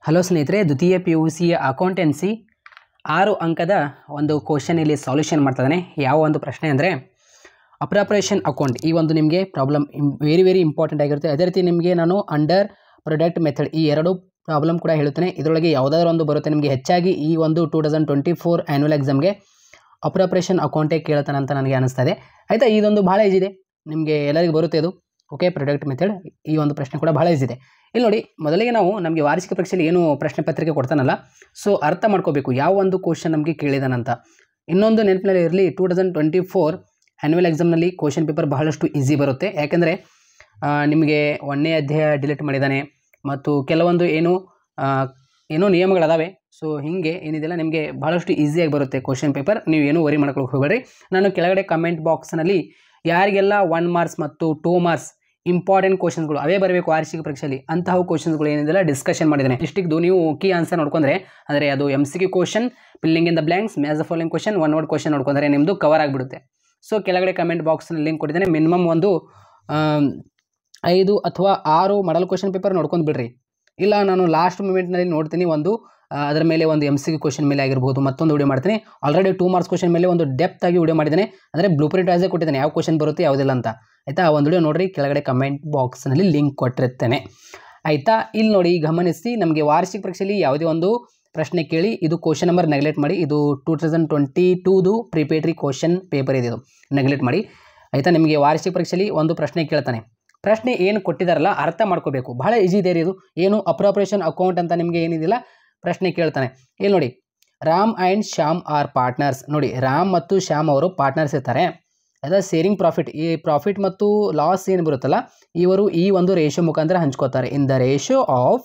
Hello ಸ್ನೇಹಿತರೆ, ದ್ವಿತೀಯ P U ಸಿಯ ಅಕೌಂಟೆನ್ಸಿ 6 ಅಂಕದ ಒಂದು ಕ್ವಶನ್ ಇಲ್ಲಿ ಸಾಲ್ಯೂಷನ್ ಮಾಡ್ತಿದ್ದಾನೆ. ಯಾವ ಒಂದು ಪ್ರಶ್ನೆ ಅಂದರೆ ಅಪ್ರಾಪ್ರಿಯೇಷನ್ ಅಕೌಂಟ್. ಈ ಒಂದು ನಿಮಗೆ ಪ್ರಾಬ್ಲಮ್ ವೆರಿ ಇಂಪಾರ್ಟೆಂಟ್ ಆಗಿರುತ್ತೆ. ಅದೇ ರೀತಿ ನಿಮಗೆ ನಾನು ಅಂಡರ್ ಪ್ರೊಡಕ್ಟ್ ಮೆಥಡ್ ಈ ಎರಡು ಪ್ರಾಬ್ಲಮ್ ಕೂಡ ಹೇಳುತ್ತೇನೆ. ಇದರೊಳಗೆ ಯಾವುದಾದ್ರೂ ಒಂದು ಬರುತ್ತೆ. ನಿಮಗೆ ಹೆಚ್ಚಾಗಿ ಈ ಒಂದು 2024 ಆ್ಯನ್ಯುವಲ್ ಎಕ್ಸಾಮ್ಗೆ ಅಪ್ರಾಪ್ರಿಯೇಷನ್ ಅಕೌಂಟೇ ಕೇಳ್ತಾನೆ ಅಂತ ನನಗೆ ಅನಿಸ್ತಾ ಇದೆ. ಆಯಿತಾ, ಇದೊಂದು ಭಾಳ ಈಜಿ ಇದೆ, ನಿಮಗೆ ಎಲ್ಲರಿಗೂ ಬರುತ್ತೆ ಇದು. ಓಕೆ, ಪ್ರೊಡಕ್ಟ್ ಮೆಥಡ್ ಈ ಒಂದು ಪ್ರಶ್ನೆ ಕೂಡ ಭಾಳ ಈಜಿ ಇದೆ. ಇಲ್ಲಿ ನೋಡಿ, ಮೊದಲಿಗೆ ನಾವು ನಮಗೆ ವಾರ್ಷಿಕ ಪರೀಕ್ಷೆಯಲ್ಲಿ ಏನು ಪ್ರಶ್ನೆ ಪತ್ರಿಕೆ ಕೊಡ್ತಾನಲ್ಲ, ಸೊ ಅರ್ಥ ಮಾಡ್ಕೋಬೇಕು ಯಾವ ಒಂದು ಕ್ವಶನ್ ನಮಗೆ ಕೇಳಿದಾನಂತ. ಇನ್ನೊಂದು ನೆನಪಿನಲ್ಲಿ ಇರಲಿ, 2024 ಆ್ಯನ್ಯುವಲ್ ಎಕ್ಸಾಮ್ನಲ್ಲಿ ಕ್ವಶನ್ ಪೇಪರ್ ಬಹಳಷ್ಟು ಈಸಿ ಬರುತ್ತೆ. ಯಾಕೆಂದರೆ ನಿಮಗೆ 1ನೇ ಅಧ್ಯಾಯ ಡಿಲೀಟ್ ಮಾಡಿದ್ದಾನೆ ಮತ್ತು ಕೆಲವೊಂದು ಏನೋ ನಿಯಮಗಳದಾವೆ. ಸೊ ಹೀಗೆ ಏನಿದೆಯಲ್ಲ, ನಿಮಗೆ ಬಹಳಷ್ಟು ಈಸಿಯಾಗಿ ಬರುತ್ತೆ ಕ್ವಶನ್ ಪೇಪರ್. ನೀವು ಏನೂ ವರಿ ಮಾಡ್ಕೊಳ್ಳೋಕೆ ಹೋಗಬೇಡ್ರಿ. ನಾನು ಕೆಳಗಡೆ ಕಮೆಂಟ್ ಬಾಕ್ಸ್ನಲ್ಲಿ ಯಾರಿಗೆಲ್ಲ 1 ಮಾರ್ಕ್ಸ್ ಮತ್ತು 2 ಮಾರ್ಕ್ಸ್ ಇಂಪಾರ್ಟೆಂಟ್ ಕ್ವಶನ್ಸ್ಗಳು ಅವೇ ಬರಬೇಕು ವಾರ್ಷಿಕ ಪರೀಕ್ಷೆಯಲ್ಲಿ, ಅಂತಹ ಕ್ವಶನ್ಸ್ಗಳು ಏನಿದೆಲ್ಲ ಡಿಸ್ಕಷನ್ ಮಾಡಿದ್ದೇನೆ. ಇಷ್ಟಿದ್ದು ನೀವು ಕೀ ಆನ್ಸರ್ ನೋಡ್ಕೊಂಡ್ರೆ, ಅಂದರೆ ಅದು MCQ question, filling in the blanks, match the following question, one word question ನೋಡ್ಕೊಂಡ್ರೆ ನಿಮ್ಮದು ಕವರ್ ಆಗಿಬಿಡುತ್ತೆ. ಸೊ ಕೆಳಗಡೆ ಕಮೆಂಟ್ ಬಾಕ್ಸ್ನಲ್ಲಿ ಲಿಂಕ್ ಕೊಟ್ಟಿದ್ದೇನೆ. ಮಿನಿಮಮ್ ಒಂದು 5 ಅಥವಾ 6 ಮಾಡಲ್ ಕ್ವಶನ್ ಪೇಪರ್ ನೋಡ್ಕೊಂಡು ಬಿಡ್ರಿ. ಇಲ್ಲ ನಾನು ಲಾಸ್ಟ್ ಮೂಮೆಂಟ್ನಲ್ಲಿ ನೋಡ್ತೀನಿ, ಅದರ ಮೇಲೆ ಒಂದು MCQ ಕ್ವಶನ್ ಮೇಲೆ ಆಗಿರ್ಬೋದು ಮತ್ತೊಂದು ವಿಡಿಯೋ ಮಾಡ್ತೀನಿ. ಆಲ್ರೆಡಿ 2 ಮಾರ್ಕ್ಸ್ ಕ್ವಶನ್ ಮೇಲೆ ಒಂದು ಡೆಪ್ತ್ ಆಗಿ ವಿಡಿಯೋ ಮಾಡಿದ್ದೇನೆ. ಅಂದರೆ ಬ್ಲೂ ಪ್ರಿಂಟ್ ಆಸೆ ಕೊಟ್ಟಿದ್ದೇನೆ, ಯಾವ ಕ್ವಶನ್ ಬರುತ್ತೆ ಯಾವುದಿಲ್ಲ ಅಂತ. ಆಯಿತಾ, ಆ ಒಂದು ವಿಡಿಯೋ ನೋಡಿರಿ, ಕೆಳಗಡೆ ಕಮೆಂಟ್ ಬಾಕ್ಸ್ನಲ್ಲಿ ಲಿಂಕ್ ಕೊಟ್ಟಿರ್ತೇನೆ. ಆಯಿತಾ, ಇಲ್ಲಿ ನೋಡಿ ಗಮನಿಸಿ, ನಮಗೆ ವಾರ್ಷಿಕ ಪರೀಕ್ಷೆಯಲ್ಲಿ ಯಾವುದೇ ಒಂದು ಪ್ರಶ್ನೆ ಕೇಳಿ ಇದು ಕ್ವಶನ್ ನಂಬರ್ ನೆಗ್ಲೆಕ್ಟ್ ಮಾಡಿ. ಇದು 2022ದು ಪ್ರಿಪೇಟರಿ ಕ್ವಶನ್ ಪೇಪರ್ ಇದೆ, ಇದು ನೆಗ್ಲೆಕ್ಟ್ ಮಾಡಿ. ಆಯಿತಾ, ನಿಮಗೆ ವಾರ್ಷಿಕ ಪರೀಕ್ಷೆಯಲ್ಲಿ ಒಂದು ಪ್ರಶ್ನೆ ಕೇಳ್ತಾನೆ. ಪ್ರಶ್ನೆ ಏನು ಕೊಟ್ಟಿದ್ದಾರಲ್ಲ ಅರ್ಥ ಮಾಡ್ಕೋಬೇಕು, ಬಹಳ ಈಜಿ ಇದೆ ಇದು. ಏನು ಅಪ್ರಾಪ್ರಿಯೇಷನ್ ಅಕೌಂಟ್ ಅಂತ ನಿಮಗೆ ಏನಿದಿಲ್ಲ ಪ್ರಶ್ನೆ ಕೇಳ್ತಾನೆ. ಇಲ್ಲಿ ನೋಡಿ, Ram and Shyam are partners. ನೋಡಿ, ರಾಮ್ ಮತ್ತು ಶ್ಯಾಮ್ ಅವರು ಪಾರ್ಟ್ನರ್ಸ್ ಇರ್ತಾರೆ. ಅದ ಸೇರಿಂಗ್ ಪ್ರಾಫಿಟ್, ಈ ಪ್ರಾಫಿಟ್ ಮತ್ತು ಲಾಸ್ ಏನು ಬರುತ್ತಲ್ಲ, ಇವರು ಈ ಒಂದು ರೇಷೋ ಮುಖಾಂತರ ಹಂಚ್ಕೋತಾರೆ. In the ratio of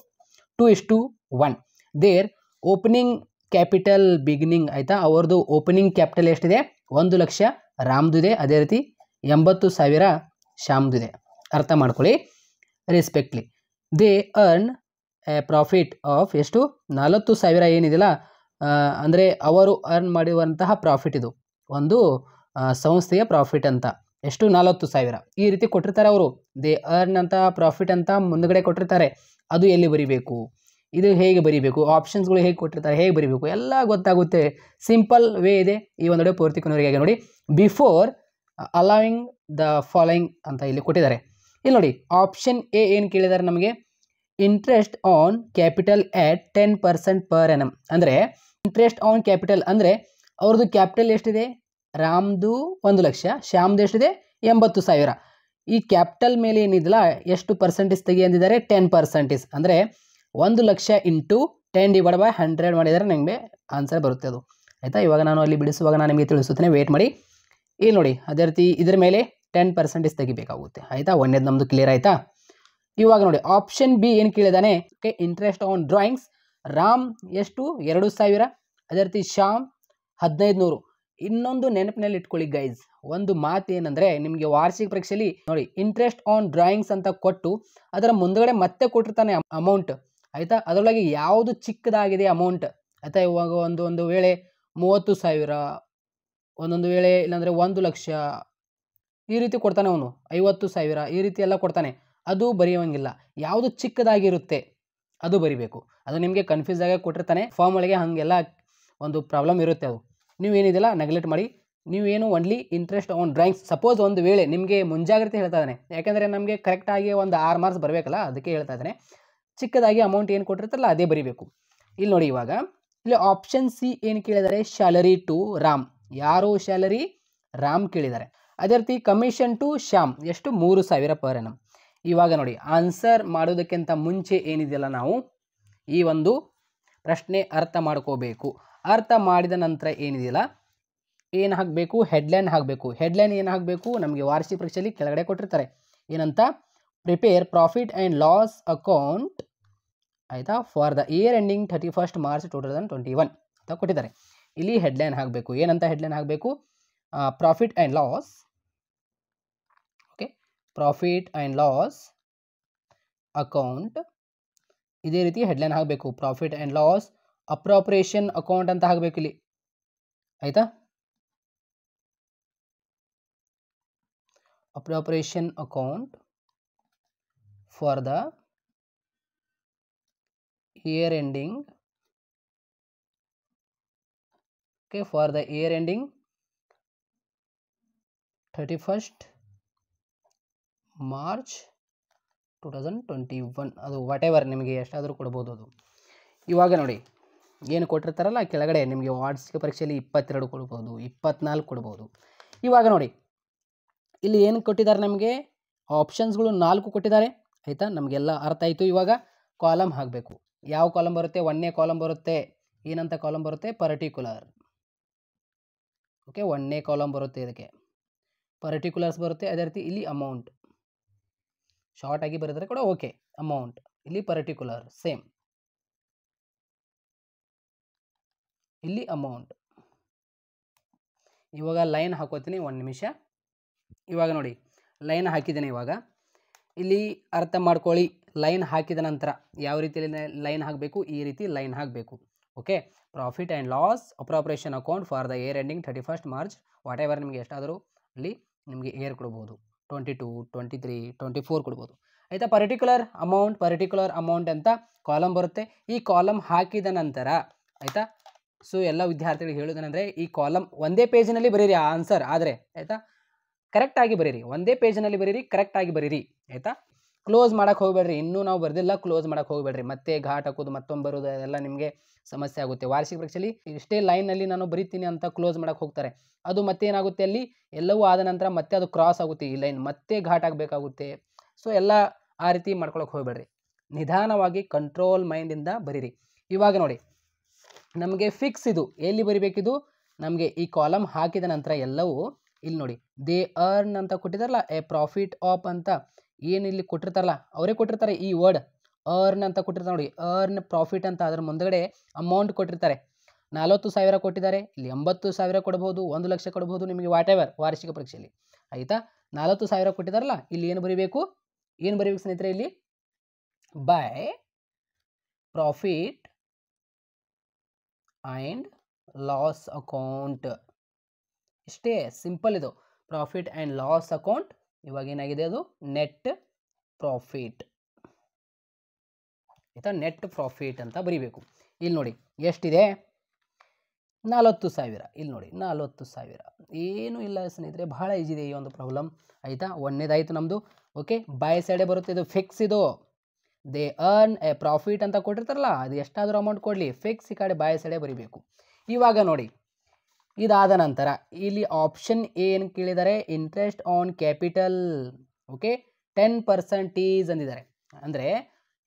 2:1. Their opening capital beginning. ಆಯಿತಾ, ಅವ್ರದ್ದು ಓಪನಿಂಗ್ ಕ್ಯಾಪಿಟಲ್ ಎಷ್ಟಿದೆ? 1 ಲಕ್ಷ ರಾಮ್ದು ಇದೆ. ಅದೇ ರೀತಿ 80,000 ಶ್ಯಾಮ್ದು ಇದೆ. ಅರ್ಥ ಮಾಡ್ಕೊಳ್ಳಿ ರೆಸ್ಪೆಕ್ಟ್ಲಿ. ದೇ ಅರ್ನ್ ಪ್ರಾಫಿಟ್ ಆಫ್ ಎಷ್ಟು? 40,000 ಏನಿದೆಯಲ್ಲ, ಅಂದರೆ ಅವರು ಅರ್ನ್ ಮಾಡಿರುವಂತಹ ಪ್ರಾಫಿಟ್, ಇದು ಒಂದು ಸಂಸ್ಥೆಯ ಪ್ರಾಫಿಟ್ ಅಂತ. ಎಷ್ಟು? 40,000 ಈ ರೀತಿ ಕೊಟ್ಟಿರ್ತಾರೆ ಅವರು. ದೇ ಅರ್ನ್ ಅಂತ ಪ್ರಾಫಿಟ್ ಅಂತ ಮುಂದುಗಡೆ ಕೊಟ್ಟಿರ್ತಾರೆ. ಅದು ಎಲ್ಲಿ ಬರಿಬೇಕು, ಇದು ಹೇಗೆ ಬರಿಬೇಕು, ಆಪ್ಷನ್ಸ್ಗಳು ಹೇಗೆ ಕೊಟ್ಟಿರ್ತಾರೆ, ಹೇಗೆ ಬರಿಬೇಕು ಎಲ್ಲ ಗೊತ್ತಾಗುತ್ತೆ. ಸಿಂಪಲ್ ವೇ ಇದೆ. ಈ ಒಂದು ವಿಡಿಯೋ ಪೂರ್ತಿ ಕೊನೆವರೆಗೆ ನೋಡಿ. ಬಿಫೋರ್ ಅಲೌವಿಂಗ್ ದ ಫಾಲೋಯಿಂಗ್ ಅಂತ ಇಲ್ಲಿ ಕೊಟ್ಟಿದ್ದಾರೆ. ಇಲ್ಲಿ ನೋಡಿ, ಆಪ್ಷನ್ ಎ ಏನು ಕೇಳಿದ್ದಾರೆ ನಮಗೆ? Interest on capital at 10% per annum. ಅಂದರೆ ಇಂಟ್ರೆಸ್ಟ್ ಆನ್ ಕ್ಯಾಪಿಟಲ್ ಅಂದರೆ ಅವ್ರದ್ದು ಕ್ಯಾಪಿಟಲ್ ಎಷ್ಟಿದೆ? ರಾಮ್ದು 1 ಲಕ್ಷ, ಶ್ಯಾಮ್ದು ಎಷ್ಟಿದೆ? 80,000. ಈ ಕ್ಯಾಪಿಟಲ್ ಮೇಲೆ ಏನಿದಿಲ್ಲ ಎಷ್ಟು ಪರ್ಸೆಂಟೇಜ್ ತೆಗಿ ಅಂದಿದ್ದಾರೆ? 10%. ಅಂದರೆ 1 ಲಕ್ಷ ಇಂಟು 10/100 ಮಾಡಿದರೆ ನಿಮಗೆ ಆನ್ಸರ್ ಬರುತ್ತೆ ಅದು. ಆಯಿತಾ, ಇವಾಗ ನಾನು ಅಲ್ಲಿ ಬಿಡಿಸುವಾಗ ನಾನು ನಿಮಗೆ ತಿಳಿಸುತ್ತೇನೆ, ವೇಟ್ ಮಾಡಿ. ಇಲ್ಲಿ ನೋಡಿ, ಅದೇ ರೀತಿ ಇದರ ಮೇಲೆ 10% ತೆಗಿಬೇಕಾಗುತ್ತೆ. ಆಯಿತಾ, ಒಂದೇದು ನಮ್ಮದು ಕ್ಲಿಯರ್ ಆಯಿತಾ? ಇವಾಗ ನೋಡಿ, ಆಪ್ಷನ್ ಬಿ ಏನು ಕೇಳಿದಾನೆ? Okay, interest on drawings. Ram ಎಷ್ಟು? 2,000. ಅದೇ ರೀತಿ ಶ್ಯಾಮ್ 1,500. ಇನ್ನೊಂದು ನೆನಪಿನಲ್ಲಿ ಇಟ್ಕೊಳ್ಳಿ ಗೈಸ್, ಒಂದು ಮಾತು ಏನಂದರೆ, ನಿಮಗೆ ವಾರ್ಷಿಕ ಪರೀಕ್ಷೆಯಲ್ಲಿ ನೋಡಿ ಇಂಟ್ರೆಸ್ಟ್ ಆನ್ ಡ್ರಾಯಿಂಗ್ಸ್ ಅಂತ ಕೊಟ್ಟು ಅದರ ಮುಂದುಗಡೆ ಮತ್ತೆ ಕೊಟ್ಟಿರ್ತಾನೆ ಅಮೌಂಟ್. ಆಯಿತಾ, ಅದರೊಳಗೆ ಯಾವುದು ಚಿಕ್ಕದಾಗಿದೆ ಅಮೌಂಟ್. ಆಯಿತಾ, ಇವಾಗ ಒಂದು ವೇಳೆ 30,000, ಒಂದೊಂದು ವೇಳೆ ಇಲ್ಲಾಂದರೆ 1 ಲಕ್ಷ ಈ ರೀತಿ ಕೊಡ್ತಾನೆ ಅವನು, 50,000 ಈ ರೀತಿ ಎಲ್ಲ ಕೊಡ್ತಾನೆ. ಅದು ಬರೆಯುವಂಗಿಲ್ಲ. ಯಾವುದು ಚಿಕ್ಕದಾಗಿರುತ್ತೆ ಅದು ಬರಿಬೇಕು. ಅದು ನಿಮಗೆ ಕನ್ಫ್ಯೂಸ್ ಆಗಿ ಕೊಟ್ಟಿರ್ತಾನೆ ಫಾರ್ಮ್ ಒಳಗೆ, ಹಾಗೆಲ್ಲ ಒಂದು ಪ್ರಾಬ್ಲಮ್ ಇರುತ್ತೆ. ಅದು ನೀವೇನಿದೆಲ್ಲ ನೆಗ್ಲೆಕ್ಟ್ ಮಾಡಿ. ನೀವೇನು only interest on drawings. Suppose ಒಂದು ವೇಳೆ ನಿಮಗೆ ಮುಂಜಾಗ್ರತೆ ಹೇಳ್ತಾ ಇದ್ದಾನೆ, ಯಾಕೆಂದರೆ ನಮಗೆ ಕರೆಕ್ಟಾಗಿ ಒಂದು 6 ಮಾರ್ಕ್ಸ್ ಬರಬೇಕಲ್ಲ, ಅದಕ್ಕೆ ಹೇಳ್ತಾ ಇದ್ದಾನೆ. ಚಿಕ್ಕದಾಗಿ ಅಮೌಂಟ್ ಏನು ಕೊಟ್ಟಿರ್ತಾರಲ್ಲ ಅದೇ ಬರಿಬೇಕು. ಇಲ್ಲಿ ನೋಡಿ, ಇವಾಗ ಇಲ್ಲಿ ಆಪ್ಷನ್ ಸಿ ಏನು ಕೇಳಿದ್ದಾರೆ? Salary to Ram. ಯಾರು ಸ್ಯಾಲರಿ? ರಾಮ್ ಕೇಳಿದ್ದಾರೆ. ಅದೇ ರೀತಿ ಕಮಿಷನ್ ಟು ಶ್ಯಾಮ್ ಎಷ್ಟು? 3,000 ಪರ್ ಎನಮ್. ಇವಾಗ ನೋಡಿ, ಆನ್ಸರ್ ಮಾಡೋದಕ್ಕಿಂತ ಮುಂಚೆ ಏನಿದೆಯಲ್ಲ, ನಾವು ಈ ಒಂದು ಪ್ರಶ್ನೆ ಅರ್ಥ ಮಾಡ್ಕೋಬೇಕು. ಅರ್ಥ ಮಾಡಿದ ನಂತರ ಏನಿದೆಯಲ್ಲ, ಏನು ಹಾಕಬೇಕು? ಹೆಡ್ಲೈನ್ ಹಾಕಬೇಕು. ಹೆಡ್ಲೈನ್ ಏನು ಹಾಕಬೇಕು? ನಮಗೆ ವಾರ್ಷಿಕ ಪರೀಕ್ಷೆಯಲ್ಲಿ ಕೆಳಗಡೆ ಕೊಟ್ಟಿರ್ತಾರೆ ಏನಂತ? Prepare profit and loss account. ಆಯಿತಾ, for the year ending 31 March 2021 ಅಂತ ಕೊಟ್ಟಿದ್ದಾರೆ. ಇಲ್ಲಿ ಹೆಡ್ಲೈನ್ ಹಾಕಬೇಕು. ಏನಂತ ಹೆಡ್ಲೈನ್ ಹಾಕಬೇಕು? Profit and loss. Okay, profit and loss account. ಇದೇ ರೀತಿ ಹೆಡ್ಲೈನ್ ಹಾಕಬೇಕು. Profit and loss appropriation account ಅಂತ ಹಾಕಬೇಕು ಇಲ್ಲಿ. ಆಯಿತಾ, appropriation account for the year ending, okay, for the year ending 31st March 2021, ಅದು ವಾಟ್ ಎವರ್ ನಿಮಗೆ ಎಷ್ಟಾದರೂ ಕೊಡ್ಬೋದು. ಅದು ಇವಾಗ ನೋಡಿ ಏನು ಕೊಟ್ಟಿರ್ತಾರಲ್ಲ ಕೆಳಗಡೆ ನಿಮಗೆ ವಾರ್ಷಿಕ ಪರೀಕ್ಷೆಯಲ್ಲಿ 22 ಕೊಡ್ಬೋದು, 24 ಕೊಡ್ಬೋದು. ಇವಾಗ ನೋಡಿ ಇಲ್ಲಿ ಏನು ಕೊಟ್ಟಿದ್ದಾರೆ, ನಮಗೆ ಆಪ್ಷನ್ಸ್ಗಳು 4 ಕೊಟ್ಟಿದ್ದಾರೆ ಆಯಿತಾ. ನಮಗೆಲ್ಲ ಅರ್ಥ ಆಯಿತು. ಇವಾಗ ಕಾಲಮ್ ಹಾಕಬೇಕು. ಯಾವ ಕಾಲಮ್ ಬರುತ್ತೆ? 1ನೇ ಕಾಲಮ್ ಬರುತ್ತೆ. ಏನಂತ ಕಾಲಮ್ ಬರುತ್ತೆ? ಪರ್ಟಿಕ್ಯುಲರ್. ಓಕೆ, 1ನೇ ಕಾಲಮ್ ಬರುತ್ತೆ, ಇದಕ್ಕೆ ಪರ್ಟಿಕ್ಯುಲರ್ಸ್ ಬರುತ್ತೆ. ಅದೇ ರೀತಿ ಇಲ್ಲಿ ಅಮೌಂಟ್ ಶಾರ್ಟ್ ಆಗಿ ಬರೆದರೆ ಕೂಡ ಓಕೆ. ಅಮೌಂಟ್ ಇಲ್ಲಿ ಪರ್ಟಿಕ್ಯುಲರ್ ಸೇಮ್, ಇಲ್ಲಿ ಅಮೌಂಟ್. ಇವಾಗ ಲೈನ್ ಹಾಕೋತೀನಿ, 1 ನಿಮಿಷ. ಇವಾಗ ನೋಡಿ ಲೈನ್ ಹಾಕಿದ್ದೇನೆ. ಇವಾಗ ಇಲ್ಲಿ ಅರ್ಥ ಮಾಡ್ಕೊಳ್ಳಿ, ಲೈನ್ ಹಾಕಿದ ನಂತರ ಯಾವ ರೀತಿಯಲ್ಲಿ ಲೈನ್ ಹಾಕಬೇಕು, ಈ ರೀತಿ ಲೈನ್ ಹಾಕಬೇಕು. Okay, profit and loss appropriation account for the year ending 31st March, what ever ನಿಮಗೆ ಎಷ್ಟಾದರೂ ಅಲ್ಲಿ ನಿಮಗೆ ಇಯರ್ ಕೊಡ್ಬೋದು. 22, 23, 24 ಕೊಡ್ಬೋದು ಆಯಿತಾ. ಪರ್ಟಿಕ್ಯುಲರ್ ಅಮೌಂಟ್ ಅಂತ ಕಾಲಮ್ ಬರುತ್ತೆ. ಈ ಕಾಲಮ್ ಹಾಕಿದ ನಂತರ ಆಯಿತಾ, ಸೊ ಎಲ್ಲ ವಿದ್ಯಾರ್ಥಿಗಳಿಗೆ ಹೇಳೋದೇನೆಂದರೆ ಈ ಕಾಲಮ್ ಒಂದೇ ಪೇಜಿನಲ್ಲಿ ಬರೀರಿ ಆನ್ಸರ್ ಆದರೆ ಆಯಿತಾ, ಕರೆಕ್ಟಾಗಿ ಬರೀರಿ. ಒಂದೇ ಪೇಜಿನಲ್ಲಿ ಬರೀರಿ, ಕರೆಕ್ಟಾಗಿ ಬರೀರಿ ಆಯಿತಾ. ಕ್ಲೋಸ್ ಮಾಡೋಕ್ಕೆ ಹೋಗಬೇಡ್ರಿ. ಇನ್ನೂ ನಾವು ಬರೆದಿಲ್ಲ, ಕ್ಲೋಸ್ ಮಾಡೋಕ್ಕೆ ಹೋಗಬೇಡ್ರಿ. ಮತ್ತೆ ಘಾಟ್ ಹಾಕೋದು, ಮತ್ತೊಂದು ಬರೋದು ಎಲ್ಲ ನಿಮಗೆ ಸಮಸ್ಯೆ ಆಗುತ್ತೆ. ವಾರ್ಷಿಕ ಪರೀಕ್ಷೆಯಲ್ಲಿ ಇಷ್ಟೇ ಲೈನಲ್ಲಿ ನಾನು ಬರೀತೀನಿ ಅಂತ ಕ್ಲೋಸ್ ಮಾಡೋಕ್ಕೆ ಹೋಗ್ತಾರೆ. ಅದು ಮತ್ತೆ ಏನಾಗುತ್ತೆ, ಅಲ್ಲಿ ಎಲ್ಲವೂ ಆದ ನಂತರ ಮತ್ತೆ ಅದು ಕ್ರಾಸ್ ಆಗುತ್ತೆ, ಈ ಲೈನ್ ಮತ್ತೆ ಘಾಟ್ ಆಗಬೇಕಾಗುತ್ತೆ. ಸೊ ಎಲ್ಲ ಆ ರೀತಿ ಮಾಡ್ಕೊಳಕ್ಕೆ ಹೋಗಬೇಡ್ರಿ. ನಿಧಾನವಾಗಿ ಕಂಟ್ರೋಲ್ ಮೈಂಡಿಂದ ಬರೀರಿ. ಇವಾಗ ನೋಡಿ ನಮಗೆ ಫಿಕ್ಸ್ ಇದು ಎಲ್ಲಿ ಬರಿಬೇಕಿದು, ನಮಗೆ ಈ ಕಾಲಮ್ ಹಾಕಿದ ನಂತರ ಎಲ್ಲವೂ ಇಲ್ಲಿ ನೋಡಿ ದೇ ಅರ್ನ್ ಅಂತ ಕೊಟ್ಟಿದಾರಲ್ಲ, ಎ ಪ್ರಾಫಿಟ್ ಆಫ್ ಅಂತ ಏನು ಇಲ್ಲಿ ಕೊಟ್ಟಿರ್ತಾರಲ್ಲ ಅವರೇ ಕೊಟ್ಟಿರ್ತಾರೆ. ಈ ವರ್ಡ್ ಅರ್ನ್ ಅಂತ ಕೊಟ್ಟಿರ್ತಾರೆ ನೋಡಿ, ಅರ್ನ್ ಪ್ರಾಫಿಟ್ ಅಂತ. ಅದರ ಮುಂದಗಡೆ ಅಮೌಂಟ್ ಕೊಟ್ಟಿರ್ತಾರೆ. 40,000 ಕೊಟ್ಟಿದ್ದಾರೆ, ಇಲ್ಲಿ 80,000 ಕೊಡ್ಬೋದು, 1 ಲಕ್ಷ ಕೊಡ್ಬೋದು, ನಿಮಗೆ ವಾಟ್ ಎವರ್ ವಾರ್ಷಿಕ ಪರೀಕ್ಷೆಯಲ್ಲಿ ಆಯಿತಾ. 40,000 ಕೊಟ್ಟಿದ್ದಾರಲ್ಲ, ಇಲ್ಲಿ ಏನು ಬರೀಬೇಕು ಸ್ನೇಹಿತರೆ, ಇಲ್ಲಿ by profit and loss account. ಇಷ್ಟೇ ಸಿಂಪಲ್ ಇದು, ಪ್ರಾಫಿಟ್ ಆ್ಯಂಡ್ ಲಾಸ್ ಅಕೌಂಟ್. ಇವಾಗ ಏನಾಗಿದೆ, ಅದು ನೆಟ್ ಪ್ರಾಫಿಟ್ ಆಯಿತಾ. ನೆಟ್ ಪ್ರಾಫಿಟ್ ಅಂತ ಬರೀಬೇಕು. ಇಲ್ಲಿ ನೋಡಿ ಎಷ್ಟಿದೆ, 40,000. ಇಲ್ಲಿ ನೋಡಿ 40,000. ಏನೂ ಇಲ್ಲ ಸ್ನೇಹಿತರೆ, ಬಹಳ ಈಜಿ ಇದೆ ಈ ಒಂದು ಪ್ರಾಬ್ಲಮ್ ಆಯಿತಾ. ಒಂದನೇದಾಯಿತು ನಮ್ಮದು. ಓಕೆ, ಬೈ ಸೈಡೇ ಬರುತ್ತೆ, ಇದು ಫಿಕ್ಸ್. ಇದು ದೇ ಅರ್ನ್ ಎ ಪ್ರಾಫಿಟ್ ಅಂತ ಕೊಟ್ಟಿರ್ತಾರಲ್ಲ, ಅದು ಎಷ್ಟಾದರೂ ಅಮೌಂಟ್ ಕೊಡಲಿ, ಫಿಕ್ಸ್ ಈ ಕಡೆ ಬೈ ಸೈಡೇ ಬರೀಬೇಕು. ಇವಾಗ ನೋಡಿ ಇದಾದ ನಂತರ ಇಲ್ಲಿ ಆಪ್ಷನ್ ಏನು ಕೇಳಿದ್ದಾರೆ, ಇಂಟ್ರೆಸ್ಟ್ ಆನ್ ಕ್ಯಾಪಿಟಲ್. ಓಕೆ, 10% ಅಂದಿದ್ದಾರೆ. ಅಂದರೆ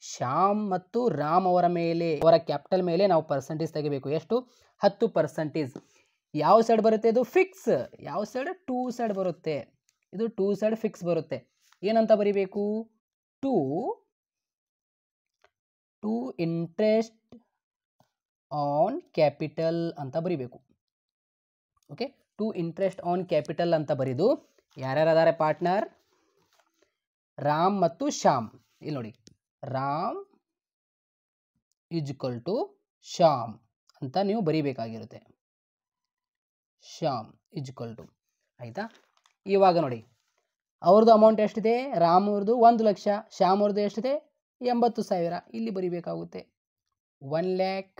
ಶ್ಯಾಮ್ ಮತ್ತು ರಾಮ್ ಅವರ ಮೇಲೆ, ಅವರ ಕ್ಯಾಪಿಟಲ್ ಮೇಲೆ ನಾವು ಪರ್ಸೆಂಟೇಜ್ ತೆಗಿಬೇಕು. ಎಷ್ಟು? 10%. ಯಾವ ಸೈಡ್ ಬರುತ್ತೆ ಇದು? ಫಿಕ್ಸ್. ಯಾವ ಸೈಡ್? 2 ಸೈಡ್ ಬರುತ್ತೆ. ಇದು 2 ಸೈಡ್ ಫಿಕ್ಸ್ ಬರುತ್ತೆ. ಏನಂತ ಬರೀಬೇಕು? ಟು ಇಂಟ್ರೆಸ್ಟ್ ಆನ್ ಕ್ಯಾಪಿಟಲ್ ಅಂತ ಬರೀಬೇಕು. Okay, to interest on capital ಅಂತ ಬರೀದು ಯಾರ್ಯಾರು ಅದಾರೆ ಪಾರ್ಟ್ನರ್? ರಾಮ್ ಮತ್ತು ಶ್ಯಾಮ್. ಇಲ್ಲಿ ನೋಡಿ ರಾಮ್ ಈಜ್ವಲ್ ಟು ಶ್ಯಾಮ್ ಅಂತ ನೀವು ಬರೀಬೇಕಾಗಿರುತ್ತೆ. ಶ್ಯಾಮ್ ಈಜ್ವಲ್ ಟು ಆಯಿತಾ. ಇವಾಗ ನೋಡಿ ಅವ್ರದ್ದು ಅಮೌಂಟ್ ಎಷ್ಟಿದೆ? ರಾಮ್ ಅವ್ರದ್ದು 1 ಲಕ್ಷ, ಶ್ಯಾಮ್ ಅವ್ರದ್ದು ಎಷ್ಟಿದೆ? 80,000. ಇಲ್ಲಿ ಬರೀಬೇಕಾಗುತ್ತೆ 1 lakh.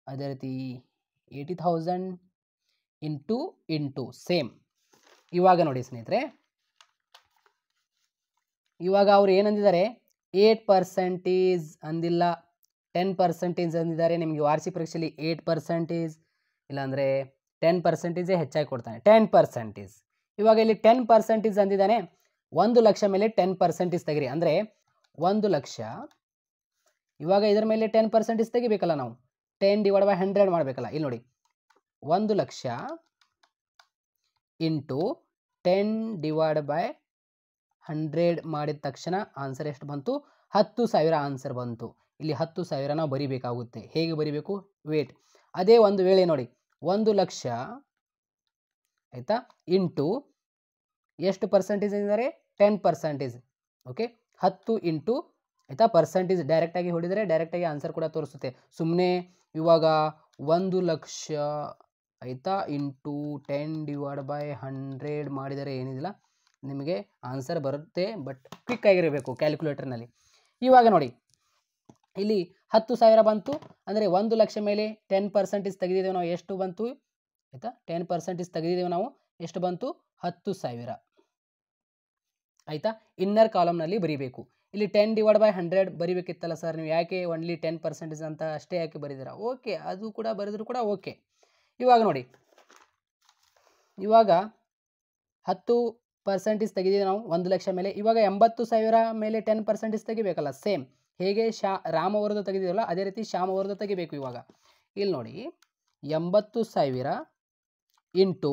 ಅದೇ ರೀತಿ 80,000 ಇಂಟು ಸೇಮ್. ಇವಾಗ ನೋಡಿ ಸ್ನೇಹಿತರೆ, ಇವಾಗ ಅವ್ರು ಏನಂದಿದ್ದಾರೆ? 8% ಅಂದಿಲ್ಲ, 10% ಅಂದಿದ್ದಾರೆ. ನಿಮಗೆ ವಾರ್ಷಿಕ ಪರೀಕ್ಷೆಯಲ್ಲಿ 8% ಇಲ್ಲಾಂದರೆ 10% ಹೆಚ್ಚಾಗಿ ಕೊಡ್ತಾನೆ, 10%. ಇವಾಗ ಇಲ್ಲಿ 10% ಅಂದಿದ್ದಾನೆ. 1 ಲಕ್ಷ ಮೇಲೆ 10% ತೆಗಿರಿ. ಅಂದರೆ 1 ಲಕ್ಷ. ಇವಾಗ ಇದರ ಮೇಲೆ 10% ತೆಗಿಬೇಕಲ್ಲ ನಾವು, 10/100 ಮಾಡಬೇಕಲ್ಲ. ಇಲ್ಲಿ ನೋಡಿ 1 ಲಕ್ಷ ಇಂಟು 10/100 ಮಾಡಿದ ತಕ್ಷಣ ಆನ್ಸರ್ ಎಷ್ಟು ಬಂತು? 10,000 ಆನ್ಸರ್ ಬಂತು. ಇಲ್ಲಿ 10,000 ನಾವು ಬರಿಬೇಕಾಗುತ್ತೆ. ಹೇಗೆ ಬರಿಬೇಕು? ವೇಟ್. ಅದೇ ಒಂದು ವೇಳೆ ನೋಡಿ 1 ಲಕ್ಷ ಆಯಿತಾ ಇಂಟು ಎಷ್ಟು ಪರ್ಸೆಂಟೇಜ್ ಎಂದರೆ 10%. ಓಕೆ, 10 ಇಂಟು ಆಯಿತಾ ಪರ್ಸೆಂಟೇಜ್ ಡೈರೆಕ್ಟಾಗಿ ಹೊಡಿದರೆ ಡೈರೆಕ್ಟಾಗಿ ಆನ್ಸರ್ ಕೂಡ ತೋರಿಸುತ್ತೆ. ಸುಮ್ಮನೆ ಇವಾಗ 1 ಲಕ್ಷ ಆಯಿತಾ ಇಂಟು 10/100 ಮಾಡಿದರೆ ಏನಿದಿಲ್ಲ ನಿಮಗೆ ಆನ್ಸರ್ ಬರುತ್ತೆ. ಬಟ್ ಕ್ವಿಕ್ ಆಗಿರಬೇಕು ಕ್ಯಾಲ್ಕುಲೇಟರ್ನಲ್ಲಿ. ಇವಾಗ ನೋಡಿ ಇಲ್ಲಿ 10,000 ಬಂತು ಅಂದರೆ 1,00,000 ಮೇಲೆ 10% ತೆಗೆದಿದ್ದೇವೆ ನಾವು, ಎಷ್ಟು ಬಂತು ಆಯಿತಾ, 10% ತೆಗೆದಿದ್ದೇವೆ ನಾವು, ಎಷ್ಟು ಬಂತು 10,000 ಆಯಿತಾ. ಇನ್ನರ್ ಕಾಲಮ್ನಲ್ಲಿ ಬರೀಬೇಕು. ಇಲ್ಲಿ 10/100 ಬರೀಬೇಕಿತ್ತಲ್ಲ ಸರ್, ನೀವು ಯಾಕೆ ಓನ್ಲಿ 10% ಅಂತ ಅಷ್ಟೇ ಯಾಕೆ ಬರೀತೀರಾ? ಓಕೆ, ಅದು ಕೂಡ ಬರೆದ್ರು ಕೂಡ ಓಕೆ. ಇವಾಗ ನೋಡಿ, ಇವಾಗ 10% ತೆಗೆದಿದೆ ನಾವು 1,00,000 ಮೇಲೆ. ಇವಾಗ 80,000 ಮೇಲೆ 10% ತೆಗಿಬೇಕಲ್ಲ, ಸೇಮ್ ಹೇಗೆ ರಾಮ ಅವರದ್ದು ತೆಗೆದಿದೆಯಲ್ಲ ಅದೇ ರೀತಿ ಶ್ಯಾಮ್ ಅವರದ್ದು ತೆಗಿಬೇಕು. ಇವಾಗ ಇಲ್ಲಿ ನೋಡಿ 80,000 ಇಂಟು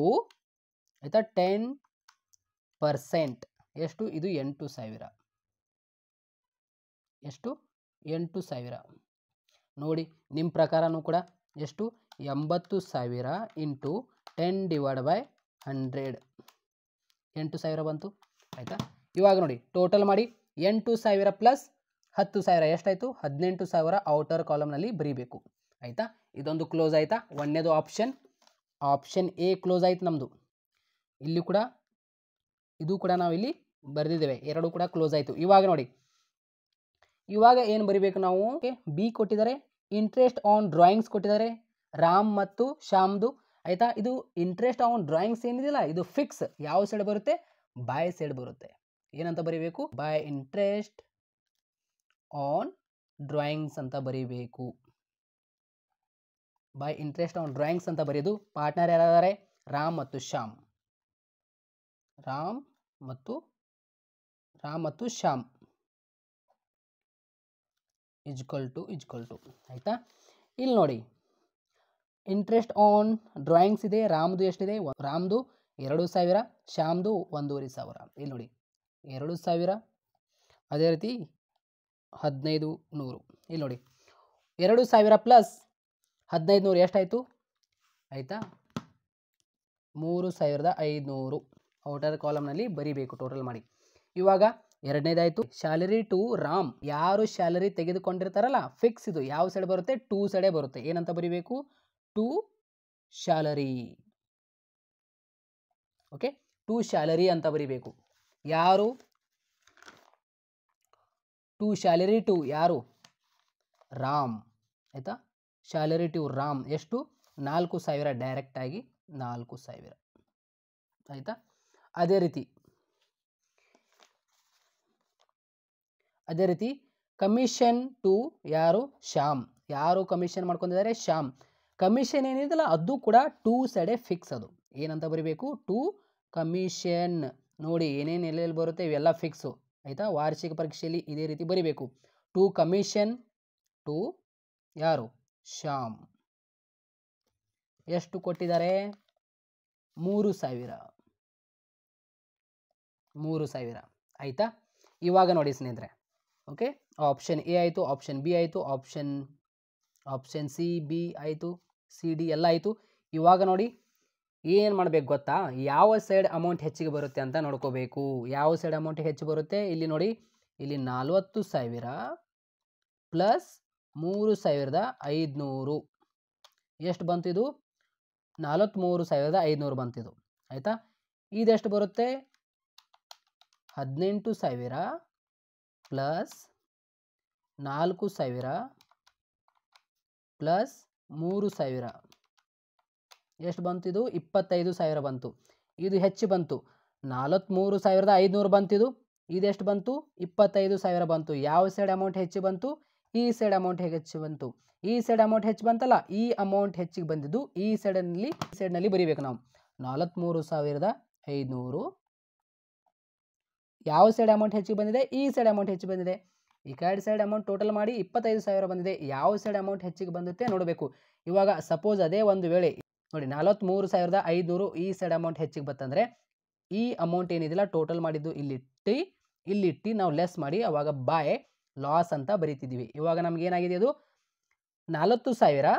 ಆಯಿತಾ 10%, ಎಷ್ಟು ಇದು 8,000, ಎಷ್ಟು 8,000 ನೋಡಿ. ನಿಮ್ಮ ಪ್ರಕಾರನೂ ಕೂಡ ಎಷ್ಟು 80,000 ಇಂಟು 10/100 8,000 ಬಂತು ಆಯಿತಾ. ಇವಾಗ ನೋಡಿ ಟೋಟಲ್ ಮಾಡಿ 8,000 ಪ್ಲಸ್ 10,000 ಎಷ್ಟಾಯಿತು 18,000 ಔಟರ್ ಕಾಲಮ್ನಲ್ಲಿ ಬರೀಬೇಕು ಆಯಿತಾ. ಇದೊಂದು ಕ್ಲೋಸ್ ಆಯಿತಾ, ಒಂದನೇದು ಆಪ್ಷನ್ ಎ ಕ್ಲೋಸ್ ಆಯ್ತು ನಮ್ಮದು. ಇಲ್ಲಿ ಕೂಡ ಇದು ಕೂಡ ನಾವು ಇಲ್ಲಿ ಬರೆದಿದ್ದೇವೆ, ಎರಡು ಕೂಡ ಕ್ಲೋಸ್ ಆಯಿತು. ಇವಾಗ ನೋಡಿ, ಇವಾಗ ಏನು ಬರಿಬೇಕು ನಾವು, ಬಿ ಕೊಟ್ಟಿದ್ದಾರೆ, ಇಂಟ್ರೆಸ್ಟ್ ಆನ್ ಡ್ರಾಯಿಂಗ್ಸ್ ಕೊಟ್ಟಿದ್ದಾರೆ ರಾಮ್ ಮತ್ತು ಶ್ಯಾಮ್ದು ಆಯಿತಾ. ಇದು ಇಂಟ್ರೆಸ್ಟ್ ಆನ್ ಡ್ರಾಯಿಂಗ್ಸ್ ಏನಿದೆಯಲ್ಲ ಇದು ಫಿಕ್ಸ್, ಯಾವ ಸೈಡ್ ಬರುತ್ತೆ ಬೈ ಸೈಡ್ ಬರುತ್ತೆ. ಏನಂತ ಬರೀಬೇಕು, ಬೈ ಇಂಟ್ರೆಸ್ಟ್ ಆನ್ ಡ್ರಾಯಿಂಗ್ಸ್ ಅಂತ ಬರೀಬೇಕು. ಬೈ ಇಂಟ್ರೆಸ್ಟ್ ಆನ್ ಡ್ರಾಯಿಂಗ್ಸ್ ಅಂತ ಬರೆಯೋದು. ಪಾರ್ಟ್ನರ್ ಯಾರಿದ್ದಾರೆ, ರಾಮ್ ಮತ್ತು ಶ್ಯಾಮ್, ರಾಮ್ ಮತ್ತು ಶ್ಯಾಮ್ ಇಜ್ಕಲ್ ಟು ಆಯಿತಾ. ಇಲ್ಲಿ ನೋಡಿ ಇಂಟ್ರೆಸ್ಟ್ ಆನ್ ಡ್ರಾಯಿಂಗ್ಸ್ ಇದೆ, ರಾಮ್ದು ಎಷ್ಟಿದೆ, ರಾಮ್ದು 2,000, ಶ್ಯಾಮ್ದು 1,500. ಇಲ್ಲಿ ನೋಡಿ 2,000, ಅದೇ ರೀತಿ 1,500. ಇಲ್ಲಿ ನೋಡಿ 2,000 ಪ್ಲಸ್ 1,500 ಎಷ್ಟಾಯಿತು ಆಯಿತಾ 3,500 ಔಟರ್ ಕಾಲಮ್ನಲ್ಲಿ ಬರೀಬೇಕು ಟೋಟಲ್ ಮಾಡಿ. ಇವಾಗ ಎರಡನೇದಾಯಿತು ಸ್ಯಾಲರಿ ಟು ರಾಮ್, ಯಾರು ಸ್ಯಾಲರಿ ತೆಗೆದುಕೊಂಡಿರ್ತಾರಲ್ಲ ಫಿಕ್ಸ್, ಇದು ಯಾವ ಸೈಡ್ ಬರುತ್ತೆ ಟು ಸೈಡೇ ಬರುತ್ತೆ. ಏನಂತ ಬರೀಬೇಕು, to salary. Okay, to salary ಅಂತ ಬರೀಬೇಕು. ಯಾರು ಟು ಸ್ಯಾಲರಿ ಟು ಯಾರು ರಾಮ್ ಆಯಿತಾ. ಸ್ಯಾಲರಿ ಟು ರಾಮ್ ಎಷ್ಟು 4,000 ಡೈರೆಕ್ಟ್ ಆಗಿ 4,000 ಆಯಿತಾ. ಅದೇ ರೀತಿ ಕಮಿಷನ್ ಟು ಯಾರು ಶ್ಯಾಮ್, ಯಾರು ಕಮಿಷನ್ ಮಾಡ್ಕೊಂಡಿದ್ದಾರೆ ಶ್ಯಾಮ್. ಕಮಿಷನ್ ಏನಿದೆಯಲ್ಲ ಅದು ಕೂಡ ಟು ಸೈಡೆ ಫಿಕ್ಸ್, ಅದು ಏನಂತ ಬರೀಬೇಕು ಟು ಕಮಿಷನ್. ನೋಡಿ ಏನೇನು ಎಲ್ಲೆಲ್ಲಿ ಬರುತ್ತೆ ಇವೆಲ್ಲ ಫಿಕ್ಸು ಆಯಿತಾ. ವಾರ್ಷಿಕ ಪರೀಕ್ಷೆಯಲ್ಲಿ ಇದೇ ರೀತಿ ಬರೀಬೇಕು. ಟು ಕಮಿಷನ್ ಟು ಯಾರು ಶ್ಯಾಮ್, ಎಷ್ಟು ಕೊಟ್ಟಿದ್ದಾರೆ 3,000 ಆಯಿತಾ. ಇವಾಗ ನೋಡಿ ಸ್ನೇಹಿತರೆ, ಓಕೆ ಆಪ್ಷನ್ ಎ ಆಯಿತು, ಆಪ್ಷನ್ ಬಿ ಆಯಿತು, ಆಪ್ಷನ್ ಸಿ ಬಿ ಆಯಿತು, ಸಿ ಡಿ ಎಲ್ಲ ಆಯಿತು. ಇವಾಗ ನೋಡಿ ಏನು ಮಾಡಬೇಕು ಗೊತ್ತಾ, ಯಾವ ಸೈಡ್ ಅಮೌಂಟ್ ಹೆಚ್ಚಿಗೆ ಬರುತ್ತೆ ಅಂತ ನೋಡ್ಕೋಬೇಕು. ಯಾವ ಸೈಡ್ ಅಮೌಂಟ್ ಹೆಚ್ಚು ಬರುತ್ತೆ, ಇಲ್ಲಿ ನೋಡಿ ಇಲ್ಲಿ 40,000 ಪ್ಲಸ್ 3,500 ಎಷ್ಟು ಬಂತು, ಇದು 43,500 ಬಂತಿದ್ದು ಆಯಿತಾ. ಇದೆಷ್ಟು ಬರುತ್ತೆ 18,000 ಪ್ಲಸ್ 4,000 ಪ್ಲಸ್ 3,000 ಎಷ್ಟು ಬಂತು, ಇದು 25,000 ಬಂತು. ಇದು ಹೆಚ್ಚು ಬಂತು 43,500 ಬಂತಿದು. ಇದೆಷ್ಟು ಬಂತು 25,000 ಬಂತು. ಯಾವ ಸೈಡ್ ಅಮೌಂಟ್ ಹೆಚ್ಚು ಬಂತು, ಈ ಸೈಡ್ ಅಮೌಂಟ್ ಹೆಚ್ಚು ಬಂತು. ಈ ಸೈಡ್ ಅಮೌಂಟ್ ಹೆಚ್ಚು ಬಂತಲ್ಲ, ಈ ಅಮೌಂಟ್ ಹೆಚ್ಚಿಗೆ ಬಂದಿದ್ದು ಈ ಸೈಡ್ನಲ್ಲಿ ಬರೀಬೇಕು ನಾವು 43,500. ಯಾವ ಸೈಡ್ ಅಮೌಂಟ್ ಹೆಚ್ಚಿಗೆ ಬಂದಿದೆ, ಈ ಸೈಡ್ ಅಮೌಂಟ್ ಹೆಚ್ಚು ಬಂದಿದೆ. ಈ ಕಡೆ ಸೈಡ್ ಅಮೌಂಟ್ ಟೋಟಲ್ ಮಾಡಿ 25,000 ಬಂದಿದೆ. ಯಾವ ಸೈಡ್ ಅಮೌಂಟ್ ಹೆಚ್ಚಿಗೆ ಬಂದುತ್ತೆ ನೋಡಬೇಕು. ಇವಾಗ ಸಪೋಸ್ ಅದೇ ಒಂದು ವೇಳೆ ನೋಡಿ 43,500 ಈ ಸೈಡ್ ಅಮೌಂಟ್ ಹೆಚ್ಚಿಗೆ ಬರ್ತಂದರೆ ಈ ಅಮೌಂಟ್ ಏನಿದಿಲ್ಲ ಟೋಟಲ್ ಮಾಡಿದ್ದು ಇಲ್ಲಿಟ್ಟು ನಾವು ಲೆಸ್ ಮಾಡಿ ಅವಾಗ ಬಾಯ್ ಲಾಸ್ ಅಂತ ಬರೀತಿದ್ದೀವಿ. ಇವಾಗ ನಮ್ಗೆ ಏನಾಗಿದೆ, ಅದು 40,000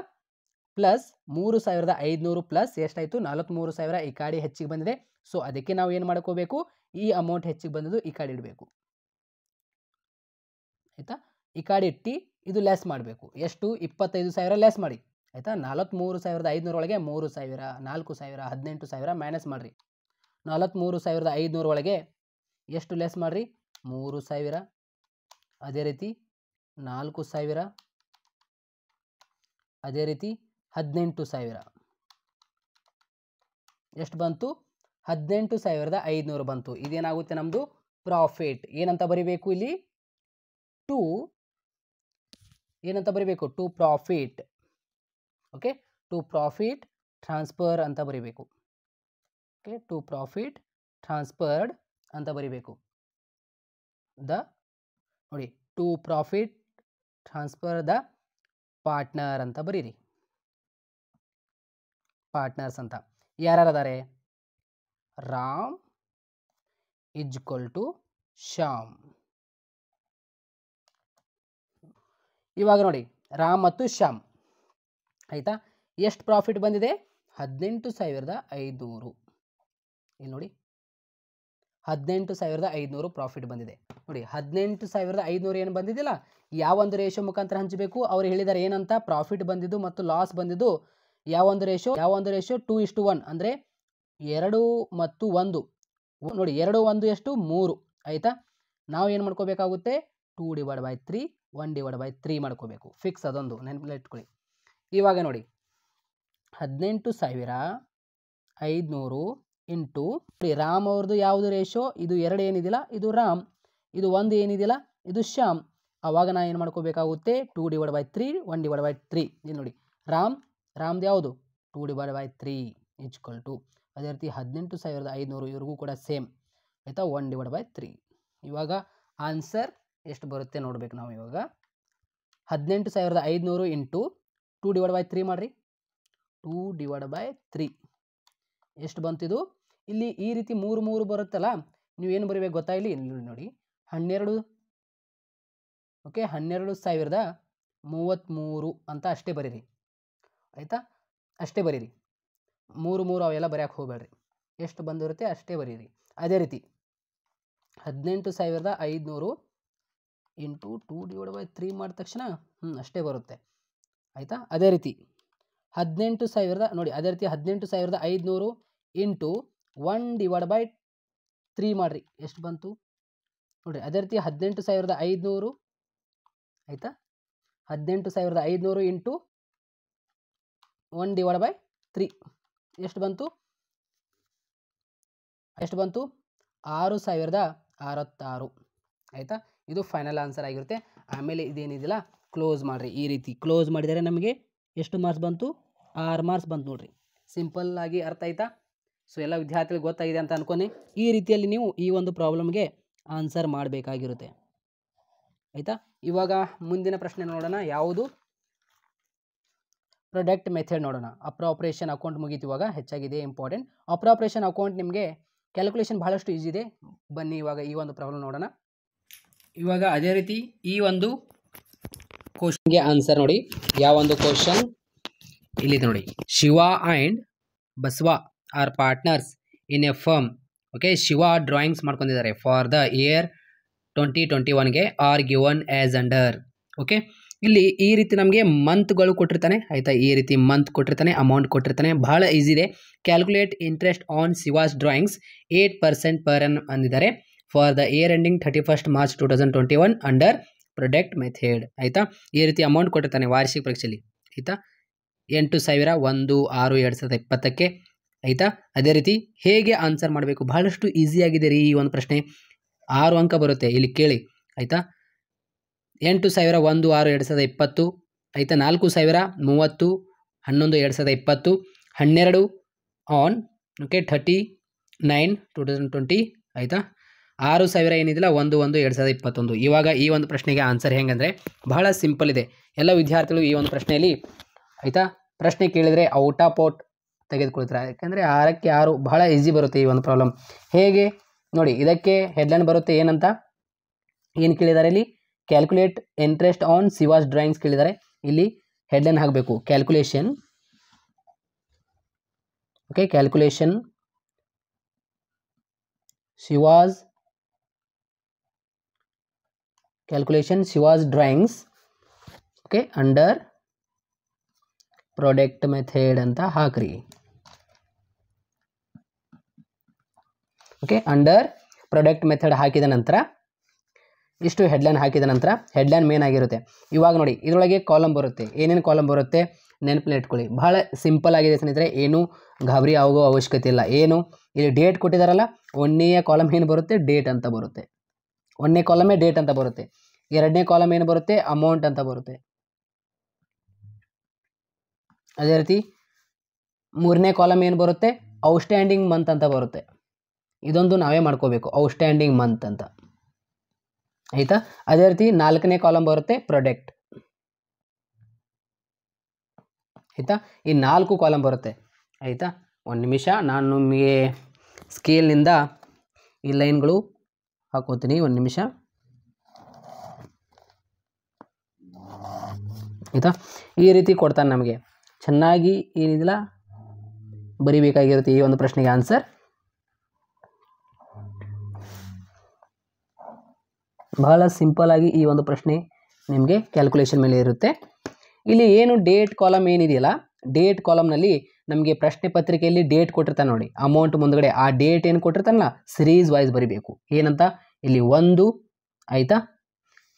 ಪ್ಲಸ್ 3,500 ಪ್ಲಸ್ ಎಷ್ಟಾಯಿತು 43,000 ಈ ಕಡೆ ಹೆಚ್ಚಿಗೆ ಬಂದಿದೆ. ಸೊ ಅದಕ್ಕೆ ನಾವು ಏನು ಮಾಡ್ಕೋಬೇಕು, ಈ ಅಮೌಂಟ್ ಹೆಚ್ಚಿಗೆ ಬಂದಿದ್ದು ಈ ಕಡೆ ಇಡಬೇಕು ಆಯಿತಾ. ಈ ಕಡೆ ಇಟ್ಟು ಇದು ಲೆಸ್ ಮಾಡಬೇಕು. ಎಷ್ಟು 25,000 ಲೆಸ್ ಮಾಡಿ ಆಯಿತಾ. 43,500 ಒಳಗೆ 3,000 4,000 18,000 ಮೈನಸ್ ಮಾಡಿರಿ. 43,500 ಒಳಗೆ ಎಷ್ಟು ಲೆಸ್ ಮಾಡಿರಿ 3,000. ಅದೇ ರೀತಿ 4,000, ಅದೇ ರೀತಿ 18,000 ಎಷ್ಟು ಬಂತು? 18,500 ಬಂತು. ಇದೇನಾಗುತ್ತೆ ನಮ್ಮದು ಪ್ರಾಫಿಟ್. ಏನಂತ ಬರಿಬೇಕು ಇಲ್ಲಿ? ಏನಂತ ಬರಿಬೇಕು? To profit. Okay, to profit transfer ಅಂತ ಬರಿಬೇಕು. ಓಕೆ, ಟು ಪ್ರಾಫಿಟ್ ಟ್ರಾನ್ಸ್ಫರ್ಡ್ ಅಂತ ಬರಿಬೇಕು. ನೋಡಿ, to profit transfer the partner ಅಂತ ಬರೀರಿ. ಪಾರ್ಟ್ನರ್ಸ್ ಅಂತ ಯಾರ್ಯಾರದಾರೆ? Ram equal to Shyam. ಇವಾಗ ನೋಡಿ, ರಾಮ್ ಮತ್ತು ಶ್ಯಾಮ್ ಆಯ್ತಾ, ಎಷ್ಟು ಪ್ರಾಫಿಟ್ ಬಂದಿದೆ? 18,500. ಇಲ್ಲಿ ನೋಡಿ, 18,500 ಪ್ರಾಫಿಟ್ ಬಂದಿದೆ. ನೋಡಿ, 18,500 ಏನು ಬಂದಿದ್ದಿಲ್ಲ, ಯಾವ ಒಂದು ರೇಷೋ ಮುಖಾಂತರ ಹಂಚಬೇಕು? ಅವ್ರು ಹೇಳಿದ್ದಾರೆ ಏನಂತ? ಪ್ರಾಫಿಟ್ ಬಂದಿದ್ದು ಮತ್ತು ಲಾಸ್ ಬಂದಿದ್ದು ಯಾವ ಒಂದು ರೇಷೋ? 2:1 ಅಂದರೆ 2 ಮತ್ತು 1. ನೋಡಿ, 2 1 ಎಷ್ಟು? 3 ಆಯ್ತಾ. ನಾವು ಏನು ಮಾಡ್ಕೋಬೇಕಾಗುತ್ತೆ? 2/3 1/3 ಮಾಡ್ಕೋಬೇಕು. ಫಿಕ್ಸ್, ಅದೊಂದು ನೆನಪಲ್ಲಿ ಇಟ್ಕೊಳ್ಳಿ. ಇವಾಗ ನೋಡಿ, 18,500 ಇಂಟು ರಾಮ್ ಅವ್ರದ್ದು ಯಾವುದು ರೇಷೋ? ಇದು 2 ಏನಿದಿಲ್ಲ, ಇದು ರಾಮ್. ಇದು 1 ಏನಿದಿಲ್ಲ, ಇದು ಶ್ಯಾಮ್. ಆವಾಗ ನಾ ಏನು ಮಾಡ್ಕೋಬೇಕಾಗುತ್ತೆ? 2/3 1/3. ಇಲ್ಲಿ ನೋಡಿ, ರಾಮ್ದು ಯಾವುದು? 2/3 ಈಕ್ವಲ್ ಟು, ಅದೇ ರೀತಿ 18,500 ಇವ್ರಿಗೂ ಕೂಡ ಸೇಮ್ ಆಯಿತಾ, 1/3. ಇವಾಗ ಆನ್ಸರ್ ಎಷ್ಟು ಬರುತ್ತೆ ನೋಡ್ಬೇಕು ನಾವು. ಇವಾಗ 18,500 ಇಂಟು 2/3 ಮಾಡಿರಿ. 2/3 ಎಷ್ಟು ಬಂತಿದು? ಇಲ್ಲಿ ಈ ರೀತಿ 3 ಬರುತ್ತಲ್ಲ, ನೀವೇನು ಬರೀಬೇಕು ಗೊತ್ತಾ? ಇಲ್ಲಿ ನೋಡಿ, 12. ಓಕೆ, 12,033 ಅಂತ ಅಷ್ಟೇ ಬರೀರಿ ಆಯಿತಾ. ಅಷ್ಟೇ ಬರೀರಿ, 3 ಅವೆಲ್ಲ ಬರೆಯಕ್ಕೆ ಹೋಗಬೇಡ್ರಿ. ಎಷ್ಟು ಬಂದಿರುತ್ತೆ ಅಷ್ಟೇ ಬರೀರಿ. ಅದೇ ರೀತಿ 18,500 ಇಂಟು 2/3 ಮಾಡಿದ ತಕ್ಷಣ ಅಷ್ಟೇ ಬರುತ್ತೆ ಆಯಿತಾ. ಅದೇ ರೀತಿ 18,000 ನೋಡಿ, ಅದೇ ರೀತಿ 18,500 ಇಂಟು 1/3 ಮಾಡಿರಿ. ಎಷ್ಟು ಬಂತು ನೋಡಿರಿ. ಅದೇ ರೀತಿ 18,500 ಆಯಿತಾ, 18,500 ಇಂಟು 1/3 ಎಷ್ಟು ಬಂತು? 6,066 ಆಯಿತಾ. ಇದು ಫೈನಲ್ ಆನ್ಸರ್ ಆಗಿರುತ್ತೆ. ಆಮೇಲೆ ಇದೇನಿದಿಲ್ಲ ಕ್ಲೋಸ್ ಮಾಡಿರಿ. ಈ ರೀತಿ ಕ್ಲೋಸ್ ಮಾಡಿದರೆ ನಮಗೆ ಎಷ್ಟು ಮಾರ್ಕ್ಸ್ ಬಂತು? 6 ಮಾರ್ಕ್ಸ್ ಬಂತು ನೋಡಿರಿ. ಸಿಂಪಲ್ ಆಗಿ ಅರ್ಥ ಆಯ್ತಾ? ಸೊ ಎಲ್ಲ ವಿದ್ಯಾರ್ಥಿಗಳಿಗೆ ಗೊತ್ತಾಗಿದೆ ಅಂತ ಅನ್ಕೊನಿ. ಈ ರೀತಿಯಲ್ಲಿ ನೀವು ಈ ಒಂದು ಪ್ರಾಬ್ಲಮ್ಗೆ ಆನ್ಸರ್ ಮಾಡಬೇಕಾಗಿರುತ್ತೆ ಆಯಿತಾ. ಇವಾಗ ಮುಂದಿನ ಪ್ರಶ್ನೆ ನೋಡೋಣ. ಯಾವುದು? ಪ್ರಾಡಕ್ಟ್ ಮೆಥಡ್ ನೋಡೋಣ. ಅಪ್ರಾಪರೇಷನ್ ಅಕೌಂಟ್ ಮುಗೀತು. ಇವಾಗ ಹೆಚ್ಚಾಗಿದೆ ಇಂಪಾರ್ಟೆಂಟ್. ಅಪ್ರಾಪರೇಷನ್ ಅಕೌಂಟ್ ನಿಮಗೆ ಕ್ಯಾಲ್ಕುಲೇಷನ್ ಬಹಳಷ್ಟು ಈಸಿ ಇದೆ. ಬನ್ನಿ ಇವಾಗ ಈ ಒಂದು ಪ್ರಾಬ್ಲಮ್ ನೋಡೋಣ. ಇವಾಗ ಅದೇ ರೀತಿ ಈ ಒಂದು ಕ್ವಶನ್ಗೆ ಆನ್ಸರ್ ನೋಡಿ. ಯಾವ ಒಂದು ಕ್ವಶನ್ ಇಲ್ಲಿದೆ ನೋಡಿ. Shiva and Basava are partners in a firm. Okay, Shiva drawings ಮಾಡ್ಕೊಂಡಿದ್ದಾರೆ ಫಾರ್ ದ ಇಯರ್ 2021ಗೆ are given as under. Okay, ಇಲ್ಲಿ ಈ ರೀತಿ ನಮಗೆ ಮಂತ್ಗಳು ಕೊಟ್ಟಿರ್ತಾನೆ ಆಯಿತಾ. ಈ ರೀತಿ ಮಂತ್ ಕೊಟ್ಟಿರ್ತಾನೆ, ಅಮೌಂಟ್ ಕೊಟ್ಟಿರ್ತಾನೆ. ಬಹಳ ಈಸಿ ಇದೆ. Calculate interest on Shiva's drawings 8% per annum ಅಂದಿದ್ದಾರೆ for the year ending 31st March 2021 under product method ಆಯಿತಾ. ಈ ರೀತಿ ಅಮೌಂಟ್ ಕೊಟ್ಟಿರ್ತಾನೆ ವಾರ್ಷಿಕ ಪರೀಕ್ಷೆಯಲ್ಲಿ ಆಯಿತಾ. 8,000 1/6/2020ಕ್ಕೆ ಆಯಿತಾ. ಅದೇ ರೀತಿ ಹೇಗೆ ಆನ್ಸರ್ ಮಾಡಬೇಕು? ಬಹಳಷ್ಟು ಈಸಿಯಾಗಿದೆ ರೀ ಈ ಒಂದು ಪ್ರಶ್ನೆ. 6 ಅಂಕ ಬರುತ್ತೆ ಇಲ್ಲಿ ಕೇಳಿ ಆಯಿತಾ. 8,000 1/6/2020 ಆಯಿತಾ. 4,000 30 11/2020 12 ಆನ್ ಓಕೆ 39/2020 ಆಯಿತಾ. 6,000 ಏನಿದಿಲ್ಲ 1/1/2021. ಇವಾಗ ಈ ಒಂದು ಪ್ರಶ್ನೆಗೆ ಆನ್ಸರ್ ಹೆಂಗಂದರೆ ಬಹಳ ಸಿಂಪಲ್ ಇದೆ. ಎಲ್ಲ ವಿದ್ಯಾರ್ಥಿಗಳು ಈ ಒಂದು ಪ್ರಶ್ನೆಯಲ್ಲಿ ಆಯಿತಾ ಪ್ರಶ್ನೆ ಕೇಳಿದರೆ ಔಟ್ ಆಫ್ ಔಟ್ ತೆಗೆದುಕೊಳ್ತಾರೆ. ಯಾಕೆಂದರೆ 6ಕ್ಕೆ 6 ಬಹಳ ಈಸಿ ಬರುತ್ತೆ ಈ ಒಂದು ಪ್ರಾಬ್ಲಮ್. ಹೇಗೆ ನೋಡಿ, ಇದಕ್ಕೆ ಹೆಡ್ಲೈನ್ ಬರುತ್ತೆ ಏನಂತ, ಏನು ಕೇಳಿದ್ದಾರೆ ಇಲ್ಲಿ? Calculate interest on Shiva's drawings ಕೇಳಿದ್ದಾರೆ. ಇಲ್ಲಿ ಹೆಡ್ಲೈನ್ ಹಾಕಬೇಕು calculation. Okay, calculation Shiva's drawings okay under product method ಅಂತ ಹಾಕ್ರಿ. ಓಕೆ, ಅಂಡರ್ ಪ್ರಾಡಕ್ಟ್ ಮೆಥಡ್ ಹಾಕಿದ ನಂತರ ಇಷ್ಟು ಹೆಡ್ಲೈನ್ ಹಾಕಿದ ನಂತರ ಹೆಡ್ಲೈನ್ ಮೇನ್ ಆಗಿರುತ್ತೆ. ಇವಾಗ ನೋಡಿ ಇದರೊಳಗೆ ಕಾಲಮ್ ಬರುತ್ತೆ. ಏನೇನು ಕಾಲಮ್ ಬರುತ್ತೆ ನೆನಪಲ್ಲಿ ಇಟ್ಕೊಳ್ಳಿ. ಬಹಳ ಸಿಂಪಲ್ ಆಗಿದೆ ಸ್ನೇಹಿತರೆ, ಏನು ಗಾಬರಿ ಆಗೋ ಅವಶ್ಯಕತೆ ಇಲ್ಲ. ಏನು ಇಲ್ಲಿ ಡೇಟ್ ಕೊಟ್ಟಿದ್ದಾರಲ್ಲ, ಒಂದನೆಯ ಕಾಲಮ್ ಏನು ಬರುತ್ತೆ ಡೇಟ್ ಅಂತ ಬರುತ್ತೆ. ಒಂದನೇ ಕಾಲಮೇ ಡೇಟ್ ಅಂತ ಬರುತ್ತೆ. ಎರಡನೇ ಕಾಲಮ್ ಏನು ಬರುತ್ತೆ ಅಮೌಂಟ್ ಅಂತ ಬರುತ್ತೆ. ಅದೇ ರೀತಿ ಮೂರನೇ ಕಾಲಮ್ ಏನು ಬರುತ್ತೆ ಔಟ್ಸ್ಟ್ಯಾಂಡಿಂಗ್ ಮಂತ್ ಅಂತ ಬರುತ್ತೆ. ಇದೊಂದು ನಾವೇ ಮಾಡ್ಕೋಬೇಕು, ಔಟ್ಸ್ಟ್ಯಾಂಡಿಂಗ್ ಮಂತ್ ಅಂತ, ಆಯಿತಾ. ಅದೇ ರೀತಿ ನಾಲ್ಕನೇ ಕಾಲಮ್ ಬರುತ್ತೆ ಪ್ರಾಡಕ್ಟ್, ಆಯಿತಾ. ಈ 4 ಕಾಲಮ್ ಬರುತ್ತೆ, ಆಯಿತಾ. ಒಂದು ನಿಮಿಷ, ನಾನು ನಿಮಗೆ ಸ್ಕೇಲ್ನಿಂದ ಈ ಲೈನ್ಗಳು ಹಾಕೋತೀನಿ. ಒಂದು ನಿಮಿಷ, ಆಯಿತಾ. ಈ ರೀತಿ ಕೊಡ್ತಾನೆ ನಮಗೆ. ಚೆನ್ನಾಗಿ ಏನಿದಿಲ್ಲ ಬರಿಬೇಕಾಗಿರುತ್ತೆ ಈ ಒಂದು ಪ್ರಶ್ನೆಗೆ ಆನ್ಸರ್. ಬಹಳ ಸಿಂಪಲ್ ಆಗಿ ಈ ಒಂದು ಪ್ರಶ್ನೆ ನಿಮಗೆ ಕ್ಯಾಲ್ಕುಲೇಷನ್ ಮೇಲೆ ಇರುತ್ತೆ. ಇಲ್ಲಿ ಏನು ಡೇಟ್ ಕಾಲಮ್ ಏನಿದೆಯಲ್ಲ, ಡೇಟ್ ಕಾಲಮ್ನಲ್ಲಿ ನಮಗೆ ಪ್ರಶ್ನೆ ಪತ್ರಿಕೆಯಲ್ಲಿ ಡೇಟ್ ಕೊಟ್ಟಿರ್ತಾನೆ ನೋಡಿ, ಅಮೌಂಟ್ ಮುಂದ್ಗಡೆ ಆ ಡೇಟ್ ಏನು ಕೊಟ್ಟಿರ್ತಾನಲ್ಲ ಸಿರೀಸ್ ವೈಸ್ ಬರಿಬೇಕು. ಏನಂತ ಇಲ್ಲಿ 1, ಆಯಿತಾ.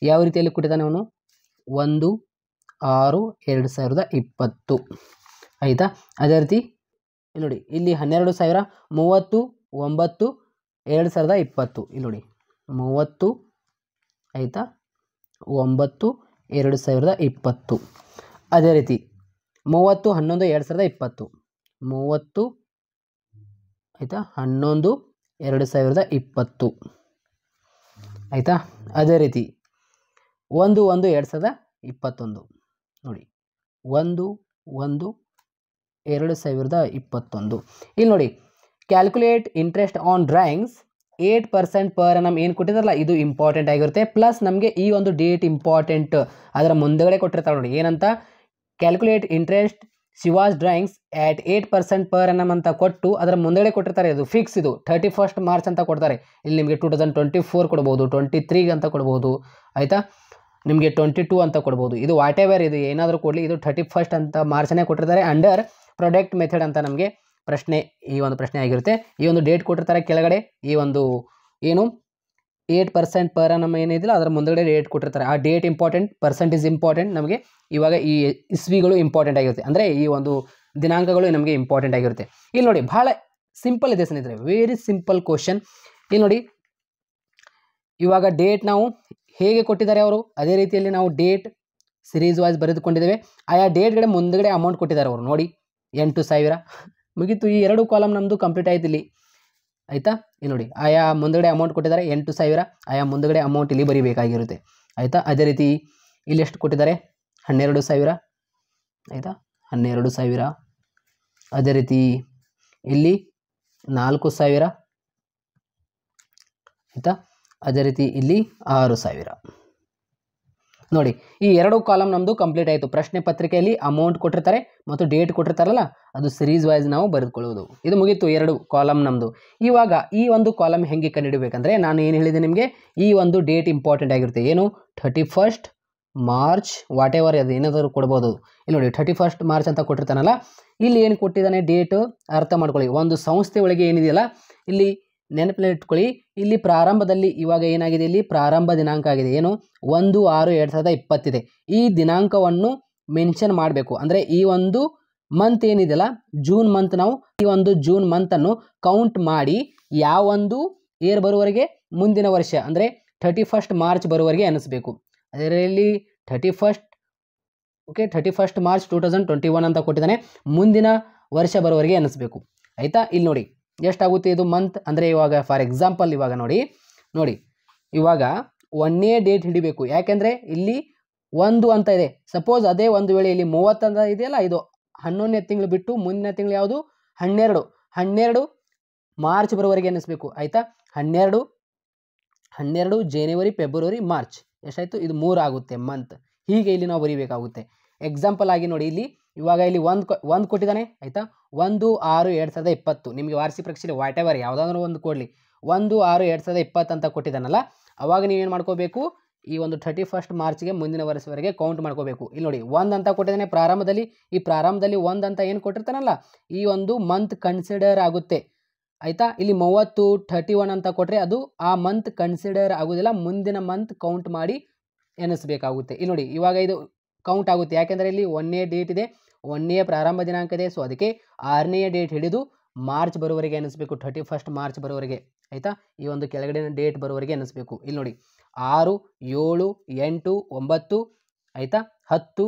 ಯಾವ ರೀತಿಯಲ್ಲಿ ಕೊಟ್ಟಿದ್ದಾನೆ ಅವನು 1/6/2020, ಆಯಿತಾ. ಅದೇ ರೀತಿ ಇಲ್ಲಿ ನೋಡಿ, ಇಲ್ಲಿ 12,000 30/9/2020, ಇಲ್ಲಿ ನೋಡಿ 30, ಆಯಿತಾ, 9/2020. ಅದೇ ರೀತಿ 30/11/2020, 30, ಆಯಿತಾ, 11/2020, ಆಯಿತಾ. ಅದೇ ರೀತಿ 1/1/2021 ನೋಡಿ, 1/1/2021. ಇಲ್ಲಿ ನೋಡಿ calculate interest on drawings 8% per ಅನ್ನಮ್ ಏನು ಕೊಟ್ಟಿದ್ದಾರಲ್ಲ ಇದು ಇಂಪಾರ್ಟೆಂಟ್ ಆಗಿರುತ್ತೆ. ಪ್ಲಸ್ ನಮಗೆ ಈ ಒಂದು ಡೇಟ್ ಇಂಪಾರ್ಟೆಂಟ್, ಅದರ ಮುಂದಗಡೆ ಕೊಟ್ಟಿರ್ತಾರೆ ನೋಡಿ ಏನಂತ, ಕ್ಯಾಲ್ಕುಲೇಟ್ ಇಂಟ್ರೆಸ್ಟ್ ಶಿವಾಸ್ ಡ್ರಾಯಿಂಗ್ಸ್ ಆಟ್ 8% ಪರ್ ಅನ್ನಮ್ ಅಂತ ಕೊಟ್ಟು ಅದರ ಮುಂದಗಡೆ ಕೊಟ್ಟಿರ್ತಾರೆ. ಇದು ಫಿಕ್ಸ್, ಇದು 31st ಮಾರ್ಚ್ ಅಂತ ಕೊಡ್ತಾರೆ. ಇಲ್ಲಿ ನಿಮಗೆ 2024 ಕೊಡ್ಬೋದು, 23 ಅಂತ ಕೊಡ್ಬೋದು, ಆಯಿತಾ. ನಿಮಗೆ 22 ಅಂತ ಕೊಡ್ಬೋದು. ಇದು ವಾಟ್ ಎವರ್ ಇದು ಏನಾದರೂ ಕೊಡಲಿ, ಇದು 31st ಅಂತ ಮಾರ್ಚನೇ ಕೊಟ್ಟಿರ್ತಾರೆ. ಅಂಡರ್ ಪ್ರಾಡಕ್ಟ್ ಮೆಥಡ್ ಅಂತ ನಮಗೆ ಪ್ರಶ್ನೆ, ಈ ಒಂದು ಪ್ರಶ್ನೆ ಆಗಿರುತ್ತೆ. ಈ ಒಂದು ಡೇಟ್ ಕೊಟ್ಟಿರ್ತಾರೆ ಕೆಳಗಡೆ, ಈ ಒಂದು ಏನು 8% ಪರ್ ಅನ್ನಮ್ ಏನಿದಿಲ್ಲ ಅದರ ಮುಂದಗಡೆ ಡೇಟ್ ಕೊಟ್ಟಿರ್ತಾರೆ. ಆ ಡೇಟ್ ಇಂಪಾರ್ಟೆಂಟ್, ಪರ್ಸೆಂಟೇಜ್ ಇಂಪಾರ್ಟೆಂಟ್. ನಮಗೆ ಇವಾಗ ಈ ಇಸ್ವಿಗಳು ಇಂಪಾರ್ಟೆಂಟ್ ಆಗಿರುತ್ತೆ, ಅಂದರೆ ಈ ಒಂದು ದಿನಾಂಕಗಳು ನಮಗೆ ಇಂಪಾರ್ಟೆಂಟ್ ಆಗಿರುತ್ತೆ. ಇಲ್ಲಿ ನೋಡಿ ಬಹಳ ಸಿಂಪಲ್ ಇದೆ ಸ್ನೇಹಿತರೆ, ವೆರಿ ಸಿಂಪಲ್ ಕ್ವಶನ್. ಇಲ್ಲಿ ನೋಡಿ ಇವಾಗ ಡೇಟ್ ನಾವು ಹೇಗೆ ಕೊಟ್ಟಿದ್ದಾರೆ ಅವರು, ಅದೇ ರೀತಿಯಲ್ಲಿ ನಾವು ಡೇಟ್ ಸಿರೀಸ್ ವೈಸ್ ಬರೆದುಕೊಂಡಿದ್ದೇವೆ. ಆಯಾ ಡೇಟ್ಗಳ ಮುಂದಗಡೆ ಅಮೌಂಟ್ ಕೊಟ್ಟಿದ್ದಾರೆ ಅವರು ನೋಡಿ 8,000 ಮುಗೀತು. ಈ 2 ಕಾಲಮ್ ನಮ್ಮದು ಕಂಪ್ಲೀಟ್ ಆಯ್ತು ಇಲ್ಲಿ, ಆಯಿತಾ. ಇಲ್ಲಿ ನೋಡಿ ಆಯಾ ಮುಂದಗಡೆ ಅಮೌಂಟ್ ಕೊಟ್ಟಿದ್ದಾರೆ 8,000, ಆಯಾ ಮುಂದಗಡೆ ಅಮೌಂಟ್ ಇಲ್ಲಿ ಬರೀಬೇಕಾಗಿರುತ್ತೆ, ಆಯಿತಾ. ಅದೇ ರೀತಿ ಇಲ್ಲಿ ಎಷ್ಟು ಕೊಟ್ಟಿದ್ದಾರೆ 12,000, ಆಯಿತಾ, 12,000. ಅದೇ ರೀತಿ ಇಲ್ಲಿ 4,000, ಆಯಿತಾ. ಅದೇ ರೀತಿ ಇಲ್ಲಿ 6,000 ನೋಡಿ. ಈ 2 ಕಾಲಮ್ ನಮ್ಮದು ಕಂಪ್ಲೀಟ್ ಆಯಿತು. ಪ್ರಶ್ನೆ ಪತ್ರಿಕೆಯಲ್ಲಿ ಅಮೌಂಟ್ ಕೊಟ್ಟಿರ್ತಾರೆ ಮತ್ತು ಡೇಟ್ ಕೊಟ್ಟಿರ್ತಾರಲ್ಲ ಅದು ಸಿರೀಸ್ ವೈಸ್ ನಾವು ಬರೆದುಕೊಳ್ಳೋದು. ಇದು ಮುಗೀತು 2 ಕಾಲಮ್ ನಮ್ಮದು. ಇವಾಗ ಈ ಒಂದು ಕಾಲಮ್ ಹೆಂಗೆ ಕಂಡುಹಿಡಬೇಕಂದ್ರೆ, ನಾನು ಏನು ಹೇಳಿದೆ ನಿಮಗೆ, ಈ ಒಂದು ಡೇಟ್ ಇಂಪಾರ್ಟೆಂಟ್ ಆಗಿರುತ್ತೆ. ಏನು 31st ಮಾರ್ಚ್ ವಾಟ್ ಎವರ್ ಅದು ಏನಾದರೂ ಕೊಡ್ಬೋದು. ಇಲ್ಲಿ ನೋಡಿ 31st ಮಾರ್ಚ್ ಅಂತ ಕೊಟ್ಟಿರ್ತಾನಲ್ಲ, ಇಲ್ಲಿ ಏನು ಕೊಟ್ಟಿದ್ದಾನೆ ಡೇಟ್ ಅರ್ಥ ಮಾಡ್ಕೊಳ್ಳಿ. ಒಂದು ಸಂಸ್ಥೆ ಒಳಗೆ ಏನಿದೆಯಲ್ಲ ಇಲ್ಲಿ ನೆನಪಲ್ಲಿ ಇಟ್ಕೊಳ್ಳಿ, ಇಲ್ಲಿ ಪ್ರಾರಂಭದಲ್ಲಿ ಇವಾಗ ಏನಾಗಿದೆ, ಇಲ್ಲಿ ಪ್ರಾರಂಭ ದಿನಾಂಕ ಆಗಿದೆ. ಏನು 1/6/2020 ಇದೆ. ಈ ದಿನಾಂಕವನ್ನು ಮೆನ್ಷನ್ ಮಾಡಬೇಕು. ಅಂದರೆ ಈ ಒಂದು ಮಂತ್ ಏನಿದೆಯಲ್ಲ ಜೂನ್ ಮಂತ್, ನಾವು ಈ ಒಂದು ಜೂನ್ ಮಂತನ್ನು ಕೌಂಟ್ ಮಾಡಿ ಯಾವ ಒಂದು ಇಯರ್ ಬರುವವರೆಗೆ, ಮುಂದಿನ ವರ್ಷ ಅಂದರೆ 31st ಮಾರ್ಚ್ ಬರುವವರೆಗೆ ಎನಿಸಬೇಕು. ಅದರಲ್ಲಿ 31st ಮಾರ್ಚ್ 2021 ಅಂತ ಕೊಟ್ಟಿದ್ದಾನೆ. ಮುಂದಿನ ವರ್ಷ ಬರುವವರೆಗೆ ಎನಿಸಬೇಕು, ಆಯಿತಾ. ಇಲ್ಲಿ ನೋಡಿ ಎಷ್ಟಾಗುತ್ತೆ ಇದು ಮಂತ್ ಅಂದರೆ, ಇವಾಗ ಫಾರ್ ಎಕ್ಸಾಂಪಲ್ ಇವಾಗ ನೋಡಿ ಇವಾಗ 1ನೇ ಡೇಟ್ ಹಿಡಿಬೇಕು. ಯಾಕೆಂದರೆ ಇಲ್ಲಿ 1 ಅಂತ ಇದೆ. ಸಪೋಸ್ ಅದೇ ಒಂದು ವೇಳೆ ಇಲ್ಲಿ 30 ಅಂತ ಇದೆಯಲ್ಲ, ಇದು 11ನೇ ತಿಂಗಳು ಬಿಟ್ಟು ಮುಂದಿನ ತಿಂಗಳು ಯಾವುದು 12 ಮಾರ್ಚ್ ಬರುವವರೆಗೆ ಎನಿಸಬೇಕು, ಆಯಿತಾ. 12 ಜನವರಿ ಫೆಬ್ರವರಿ ಮಾರ್ಚ್ ಎಷ್ಟಾಯಿತು, ಇದು 3 ಆಗುತ್ತೆ ಮಂತ್. ಹೀಗೆ ಇಲ್ಲಿ ನಾವು ಬರೀಬೇಕಾಗುತ್ತೆ. ಎಕ್ಸಾಂಪಲ್ ಆಗಿ ನೋಡಿ, ಇಲ್ಲಿ ಇವಾಗ ಇಲ್ಲಿ ಒಂದು ಕೊಟ್ಟಿದ್ದಾನೆ, ಆಯಿತಾ. 1/6/2020 ನಿಮಗೆ ವಾರ್ಷಿಕ ಪರೀಕ್ಷೆಯಲ್ಲಿ ವಾಟ್ ಎವರ್ ಯಾವುದಾದ್ರೂ ಒಂದು ಕೊಡಲಿ, 1/6/2020 ಅಂತ ಕೊಟ್ಟಿದ್ದಾನಲ್ಲ, ಅವಾಗ ನೀವೇನು ಮಾಡ್ಕೋಬೇಕು, ಈ ಒಂದು 31st ಮಾರ್ಚ್ಗೆ ಮುಂದಿನ ವರ್ಷವರೆಗೆ ಕೌಂಟ್ ಮಾಡ್ಕೋಬೇಕು. ಇಲ್ಲಿ ನೋಡಿ 1 ಅಂತ ಕೊಟ್ಟಿದ್ದಾನೆ ಪ್ರಾರಂಭದಲ್ಲಿ. ಈ ಪ್ರಾರಂಭದಲ್ಲಿ 1 ಅಂತ ಏನು ಕೊಟ್ಟಿರ್ತಾನಲ್ಲ, ಈ ಒಂದು ಮಂತ್ ಕನ್ಸಿಡರ್ ಆಗುತ್ತೆ. ಆಯಿತಾ. ಇಲ್ಲಿ 30 31 ಅಂತ ಕೊಟ್ಟರೆ ಅದು ಆ ಮಂತ್ ಕನ್ಸಿಡರ್ ಆಗೋದಿಲ್ಲ, ಮುಂದಿನ ಮಂತ್ ಕೌಂಟ್ ಮಾಡಿ ಎನಿಸ್ಬೇಕಾಗುತ್ತೆ. ಇಲ್ಲಿ ನೋಡಿ ಇವಾಗ ಇದು ಕೌಂಟ್ ಆಗುತ್ತೆ, ಯಾಕೆಂದರೆ ಇಲ್ಲಿ 1ನೇ ಡೇಟ್ ಇದೆ, 1ನೇ ಪ್ರಾರಂಭ ದಿನಾಂಕ ಇದೆ. ಸೊ ಅದಕ್ಕೆ 6ನೇ ಡೇಟ್ ಹಿಡಿದು ಮಾರ್ಚ್ ಬರುವವರೆಗೆ ಎನಿಸ್ಬೇಕು, 31st ಮಾರ್ಚ್ ಬರುವವರೆಗೆ. ಆಯಿತಾ, ಈ ಒಂದು ಕೆಳಗಡೆ ಡೇಟ್ ಬರುವವರೆಗೆ ಎನಿಸ್ಬೇಕು. ಇಲ್ಲಿ ನೋಡಿ 6 7 8 9 ಆಯಿತಾ, 10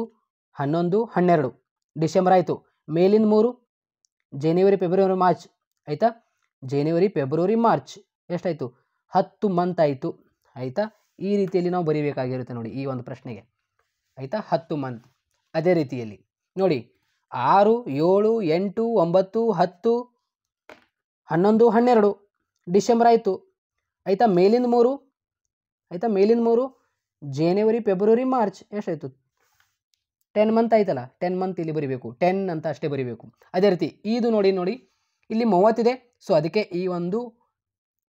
11 12 ಡಿಸೆಂಬರ್ ಆಯಿತು. ಮೇಲಿನ 3 ಜನವರಿ ಫೆಬ್ರವರಿ ಮಾರ್ಚ್ ಆಯಿತಾ, ಜನವರಿ ಫೆಬ್ರವರಿ ಮಾರ್ಚ್ ಎಷ್ಟಾಯಿತು, 10 ಮಂತ್ ಆಯಿತು. ಆಯಿತಾ, ಈ ರೀತಿಯಲ್ಲಿ ನಾವು ಬರೀಬೇಕಾಗಿರುತ್ತೆ ನೋಡಿ ಈ ಒಂದು ಪ್ರಶ್ನೆಗೆ. ಆಯಿತಾ, 10 ಮಂತ್. ಅದೇ ರೀತಿಯಲ್ಲಿ ನೋಡಿ 6 7 8 9 10 11 12 ಡಿಸೆಂಬರ್ ಆಯಿತು. ಆಯಿತಾ, ಮೇಲಿಂದ 3 ಆಯಿತಾ, ಮೇಲಿಂದ 3 ಜನವರಿ ಫೆಬ್ರವರಿ ಮಾರ್ಚ್ ಎಷ್ಟಾಯಿತು, 10 ಮಂತ್ ಆಯ್ತಲ್ಲ, 10 ಮಂತ್ ಇಲ್ಲಿ ಬರೀಬೇಕು, 10 ಅಂತ ಅಷ್ಟೇ ಬರೀಬೇಕು. ಅದೇ ರೀತಿ ಇದು ನೋಡಿ ಇಲ್ಲಿ 30 ಇದೆ. ಸೊ ಅದಕ್ಕೆ ಈ ಒಂದು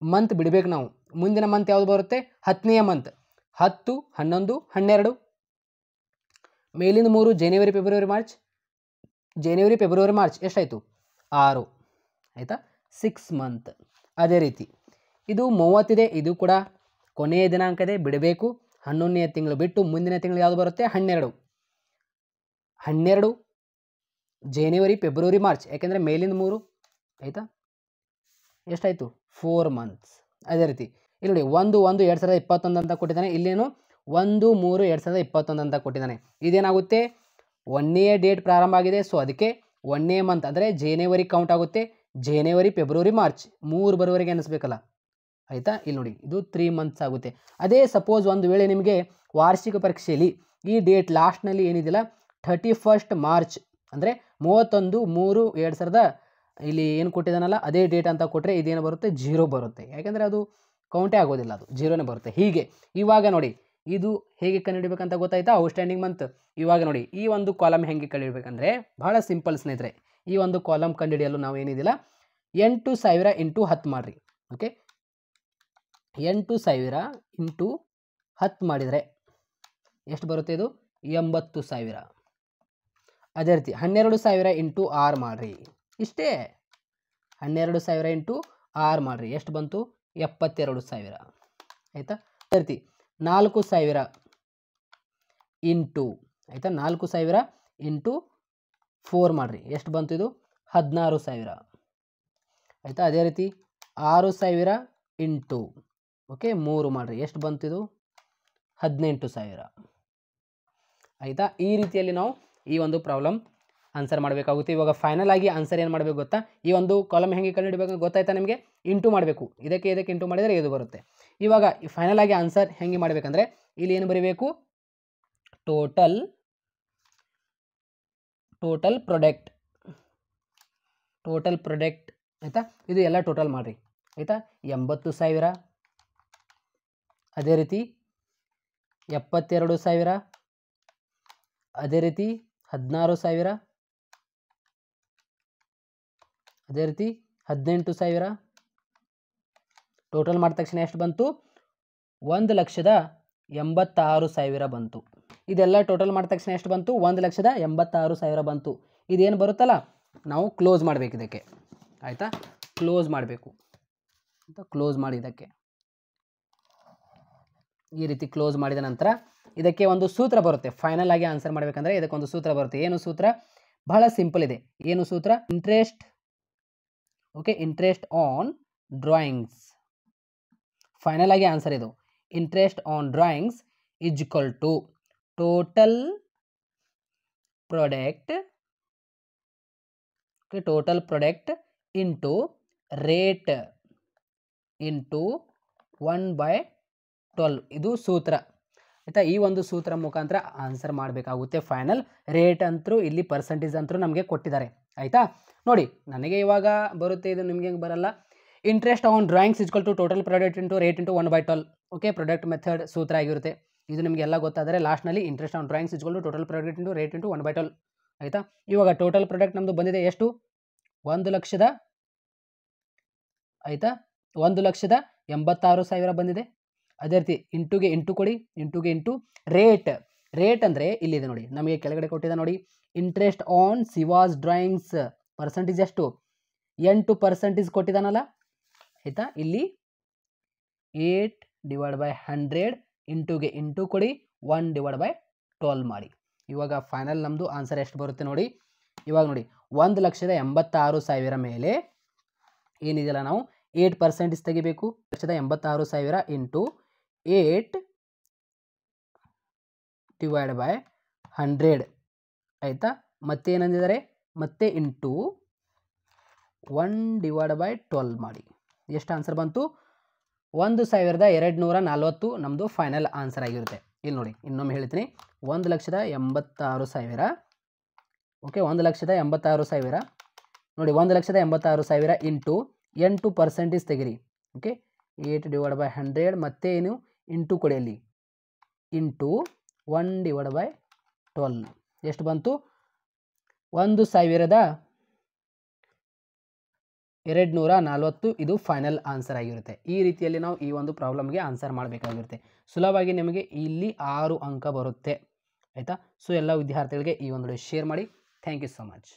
ಮಂತ್ ಬಿಡಬೇಕು ನಾವು. ಮುಂದಿನ ಮಂತ್ ಯಾವುದು ಬರುತ್ತೆ, 10ನೇ ಮಂತ್, 10 11 12 ಮೇಲಿಂದ 3 January February March, January February March ಎಷ್ಟಾಯಿತು, 6 ಆಯಿತಾ, 6 ಮಂತ್. ಅದೇ ರೀತಿ ಇದು 30 ಇದೆ, ಇದು ಕೂಡ ಕೊನೆಯ ದಿನಾಂಕ ಇದೆ, ಬಿಡಬೇಕು. 11ನೇ ತಿಂಗಳು ಬಿಟ್ಟು ಮುಂದಿನ ತಿಂಗಳು ಯಾವುದು ಬರುತ್ತೆ, 12 ಜನವರಿ ಫೆಬ್ರವರಿ ಮಾರ್ಚ್, ಯಾಕೆಂದರೆ ಮೇಲಿಂದ 3 ಆಯಿತಾ, ಎಷ್ಟಾಯಿತು, 4 ಮಂತ್ಸ್. ಅದೇ ರೀತಿ ಇಲ್ಲಿ ನೋಡಿ 1/1/2021 ಅಂತ ಕೊಟ್ಟಿದ್ದಾನೆ, ಇಲ್ಲೇನು 1/3/2021 ಅಂತ ಕೊಟ್ಟಿದ್ದಾನೆ. ಇದೇನಾಗುತ್ತೆ, 1ನೇ ಡೇಟ್ ಪ್ರಾರಂಭ ಆಗಿದೆ. ಸೊ ಅದಕ್ಕೆ 1ನೇ ಮಂತ್ ಅಂದರೆ ಜನವರಿ ಕೌಂಟ್ ಆಗುತ್ತೆ, ಜನವರಿ ಫೆಬ್ರವರಿ ಮಾರ್ಚ್ 3 ಬರುವವರೆಗೆ ಅನಿಸ್ಬೇಕಲ್ಲ. ಆಯಿತಾ, ಇಲ್ಲಿ ನೋಡಿ ಇದು 3 ಮಂತ್ಸ್ ಆಗುತ್ತೆ. ಅದೇ ಸಪೋಸ್ ಒಂದು ವೇಳೆ ನಿಮಗೆ ವಾರ್ಷಿಕ ಪರೀಕ್ಷೆಯಲ್ಲಿ ಈ ಡೇಟ್ ಲಾಸ್ಟ್ನಲ್ಲಿ ಏನಿದಿಲ್ಲ 31st ಮಾರ್ಚ್ ಅಂದರೆ 31/3/2000 ಇಲ್ಲಿ ಏನು ಕೊಟ್ಟಿದ್ದಾನಲ್ಲ ಅದೇ ಡೇಟ್ ಅಂತ ಕೊಟ್ಟರೆ ಇದೇನು ಬರುತ್ತೆ, 0 ಬರುತ್ತೆ. ಯಾಕೆಂದರೆ ಅದು ಕೌಂಟೇ ಆಗೋದಿಲ್ಲ, ಅದು 0ನೇ ಬರುತ್ತೆ. ಹೀಗೆ ಇವಾಗ ನೋಡಿ ಇದು ಹೇಗೆ ಕಂಡುಹಿಡಬೇಕಂತ ಗೊತ್ತಾಯ್ತಾ, ಔಟ್ಸ್ಟ್ಯಾಂಡಿಂಗ್ ಮಂತ್. ಇವಾಗ ನೋಡಿ ಈ ಒಂದು ಕಾಲಮ್ ಹೆಂಗೆ ಕಂಡುಹಿಡಬೇಕಂದ್ರೆ ಬಹಳ ಸಿಂಪಲ್ ಸ್ನೇಹಿತರೆ. ಈ ಒಂದು ಕಾಲಮ್ ಕಂಡುಹಿಡಿಯಲು ನಾವು ಏನಿದಿಲ್ಲ 8000 × 10 ಮಾಡಿರಿ. ಓಕೆ, 8000 × 10 ಮಾಡಿದರೆ ಎಷ್ಟು ಬರುತ್ತೆ, ಇದು 80000. ಅದೇ ರೀತಿ 12000 × 6 ಮಾಡಿರಿ, ಇಷ್ಟೇ. 12000 × 6 ಮಾಡಿರಿ, ಎಷ್ಟು ಬಂತು, 72000. ಆಯಿತಾ, ಅದೇ ರೀತಿ 4000 ಇಂಟು ಆಯಿತಾ, 4000 × 4 ಮಾಡಿರಿ, ಎಷ್ಟು ಬಂತು, ಇದು 16000. ಆಯಿತಾ, ಅದೇ ರೀತಿ 6000 ಇಂಟು ಓಕೆ 3 ಮಾಡಿರಿ, ಎಷ್ಟು ಬಂತು, ಇದು 18000. ಆಯಿತಾ, ಈ ರೀತಿಯಲ್ಲಿ ನಾವು ಈ ಒಂದು ಪ್ರಾಬ್ಲಮ್ ಆನ್ಸರ್ ಮಾಡಬೇಕಾಗುತ್ತೆ. ಇವಾಗ ಫೈನಲ್ ಆಗಿ ಆನ್ಸರ್ ಏನು ಮಾಡಬೇಕು ಗೊತ್ತಾ, ಈ ಒಂದು ಕಾಲಮ್ ಹೆಂಗೆ ಕಂಡುಹಿಡಬೇಕು ಗೊತ್ತಾಯ್ತಾ ನಿಮಗೆ, ಇಂಟು ಮಾಡಬೇಕು, ಇದಕ್ಕೆ ಇಂಟು ಮಾಡಿದರೆ ಇದು ಬರುತ್ತೆ. ಇವಾಗ ಫೈನಲ್ ಆಗಿ ಆನ್ಸರ್ ಹೆಂಗೆ ಮಾಡಬೇಕಂದ್ರೆ ಇಲ್ಲಿ ಏನು ಬರೀಬೇಕು, ಟೋಟಲ್ ಪ್ರಾಡಕ್ಟ್ ಆಯಿತಾ, ಇದು ಎಲ್ಲ ಟೋಟಲ್ ಮಾಡಿರಿ. ಆಯಿತಾ, 80000, ಅದೇ ರೀತಿ 72000, ಅದೇ ರೀತಿ 16000, ಅದೇ ರೀತಿ 18000. ಟೋಟಲ್ ಮಾಡಿದ ತಕ್ಷಣ ಎಷ್ಟು ಬಂತು, 1,86,000 ಬಂತು. ಇದೆಲ್ಲ ಟೋಟಲ್ ಮಾಡಿದ ತಕ್ಷಣ ಎಷ್ಟು ಬಂತು, 1,86,000 ಬಂತು. ಇದೇನು ಬರುತ್ತಲ್ಲ ನಾವು ಕ್ಲೋಸ್ ಮಾಡಬೇಕು ಇದಕ್ಕೆ. ಆಯಿತಾ, ಕ್ಲೋಸ್ ಮಾಡಬೇಕು ಅಂತ ಕ್ಲೋಸ್ ಮಾಡಿ ಇದಕ್ಕೆ ಈ ರೀತಿ ಕ್ಲೋಸ್ ಮಾಡಿದ ನಂತರ ಇದಕ್ಕೆ ಒಂದು ಸೂತ್ರ ಬರುತ್ತೆ. ಫೈನಲ್ ಆಗಿ ಆನ್ಸರ್ ಮಾಡಬೇಕಂದ್ರೆ ಇದಕ್ಕೊಂದು ಸೂತ್ರ ಬರುತ್ತೆ. ಏನು ಸೂತ್ರ, ಬಹಳ ಸಿಂಪಲ್ ಇದೆ. ಏನು ಸೂತ್ರ, ಇಂಟ್ರೆಸ್ಟ್ ಆನ್ ಡ್ರಾಯಿಂಗ್ಸ್. ಫೈನಲ್ ಆಗಿ ಆನ್ಸರ್ ಇದು, interest on drawings is equal to total product into rate into 1/12. ಇದು ಸೂತ್ರ. ಆಯಿತಾ, ಈ ಒಂದು ಸೂತ್ರ ಮುಖಾಂತರ ಆನ್ಸರ್ ಮಾಡಬೇಕಾಗುತ್ತೆ. ಫೈನಲ್ ರೇಟ್ ಅಂತರೂ ಇಲ್ಲಿ ಪರ್ಸೆಂಟೇಜ್ ಅಂತರೂ ನಮಗೆ ಕೊಟ್ಟಿದ್ದಾರೆ. ಆಯಿತಾ, ನೋಡಿ ನನಗೆ ಇವಾಗ ಬರುತ್ತೆ, ಇದು ನಿಮಗೆ ಬರಲ್ಲ. Interest on drawings equal to total product into rate into 1/12. Okay, product method ಸೂತ್ರ ಆಗಿರುತ್ತೆ. ಇದು ನಿಮಗೆಲ್ಲ ಗೊತ್ತಾದರೆ ಲಾಸ್ಟ್ನಲ್ಲಿ interest on drawings equal to total product into rate into 1/12. ಆಯಿತಾ, ಇವಾಗ ಟೋಟಲ್ ಪ್ರಾಡಕ್ಟ್ ನಮ್ಮದು ಬಂದಿದೆ ಎಷ್ಟು, 1,00,000 ಆಯಿತಾ, 1,86,000 ಬಂದಿದೆ. ಅದೇ ರೀತಿ ಇಂಟುಗೆ ಇಂಟು ಕೊಡಿ, ಇಂಟು ರೇಟ್ ಅಂದರೆ ಇಲ್ಲಿದೆ ನೋಡಿ, ನಮಗೆ ಕೆಳಗಡೆ ಕೊಟ್ಟಿದೆ ನೋಡಿ, interest on Shiva's drawings percentage ಎಷ್ಟು, 8% ಕೊಟ್ಟಿದ್ದಾನಲ್ಲ ಆಯಿತಾ. ಇಲ್ಲಿ 8/100 ಇಂಟುಗೆ ಇಂಟು ಕೊಡಿ 1/12 ಮಾಡಿ. ಇವಾಗ ಫೈನಲ್ ನಮ್ಮದು ಆನ್ಸರ್ ಎಷ್ಟು ಬರುತ್ತೆ ನೋಡಿ. ಇವಾಗ ನೋಡಿ 1,86,000 ಮೇಲೆ ಏನಿದೆಯಲ್ಲ ನಾವು 8% ತೆಗಿಬೇಕು. 1,86,000 ಇಂಟು 8/100 ಆಯಿತಾ. ಮತ್ತೆ ಏನಂದಿದ್ದಾರೆ, ಮತ್ತೆ ಇಂಟು 1/12 ಮಾಡಿ. ಎಷ್ಟು ಆನ್ಸರ್ ಬಂತು? 1,240 ನಮ್ಮದು ಫೈನಲ್ ಆನ್ಸರ್ ಆಗಿರುತ್ತೆ. ಇಲ್ಲಿ ನೋಡಿ ಇನ್ನೊಮ್ಮೆ ಹೇಳ್ತೀನಿ, 1,86,000 ಓಕೆ, 1,86,000 ನೋಡಿ, 1,86,000 ಇಂಟು 8% ತೆಗಿರಿ. ಓಕೆ, 8/100 ಮತ್ತೆ ಏನು ಇಂಟು ಕೊಡಿಯಲ್ಲಿ ಇಂಟು 1/12 ಎಷ್ಟು ಬಂತು? 1,240 ಇದು ಫೈನಲ್ ಆನ್ಸರ್ ಆಗಿರುತ್ತೆ. ಈ ರೀತಿಯಲ್ಲಿ ನಾವು ಈ ಒಂದು ಪ್ರಾಬ್ಲಮ್ಗೆ ಆನ್ಸರ್ ಮಾಡಬೇಕಾಗಿರುತ್ತೆ. ಸುಲಭವಾಗಿ ನಿಮಗೆ ಇಲ್ಲಿ 6 ಅಂಕ ಬರುತ್ತೆ ಆಯಿತಾ. ಸೊ ಎಲ್ಲ ವಿದ್ಯಾರ್ಥಿಗಳಿಗೆ ಈ ಒಂದು ಶೇರ್ ಮಾಡಿ. Thank you so much.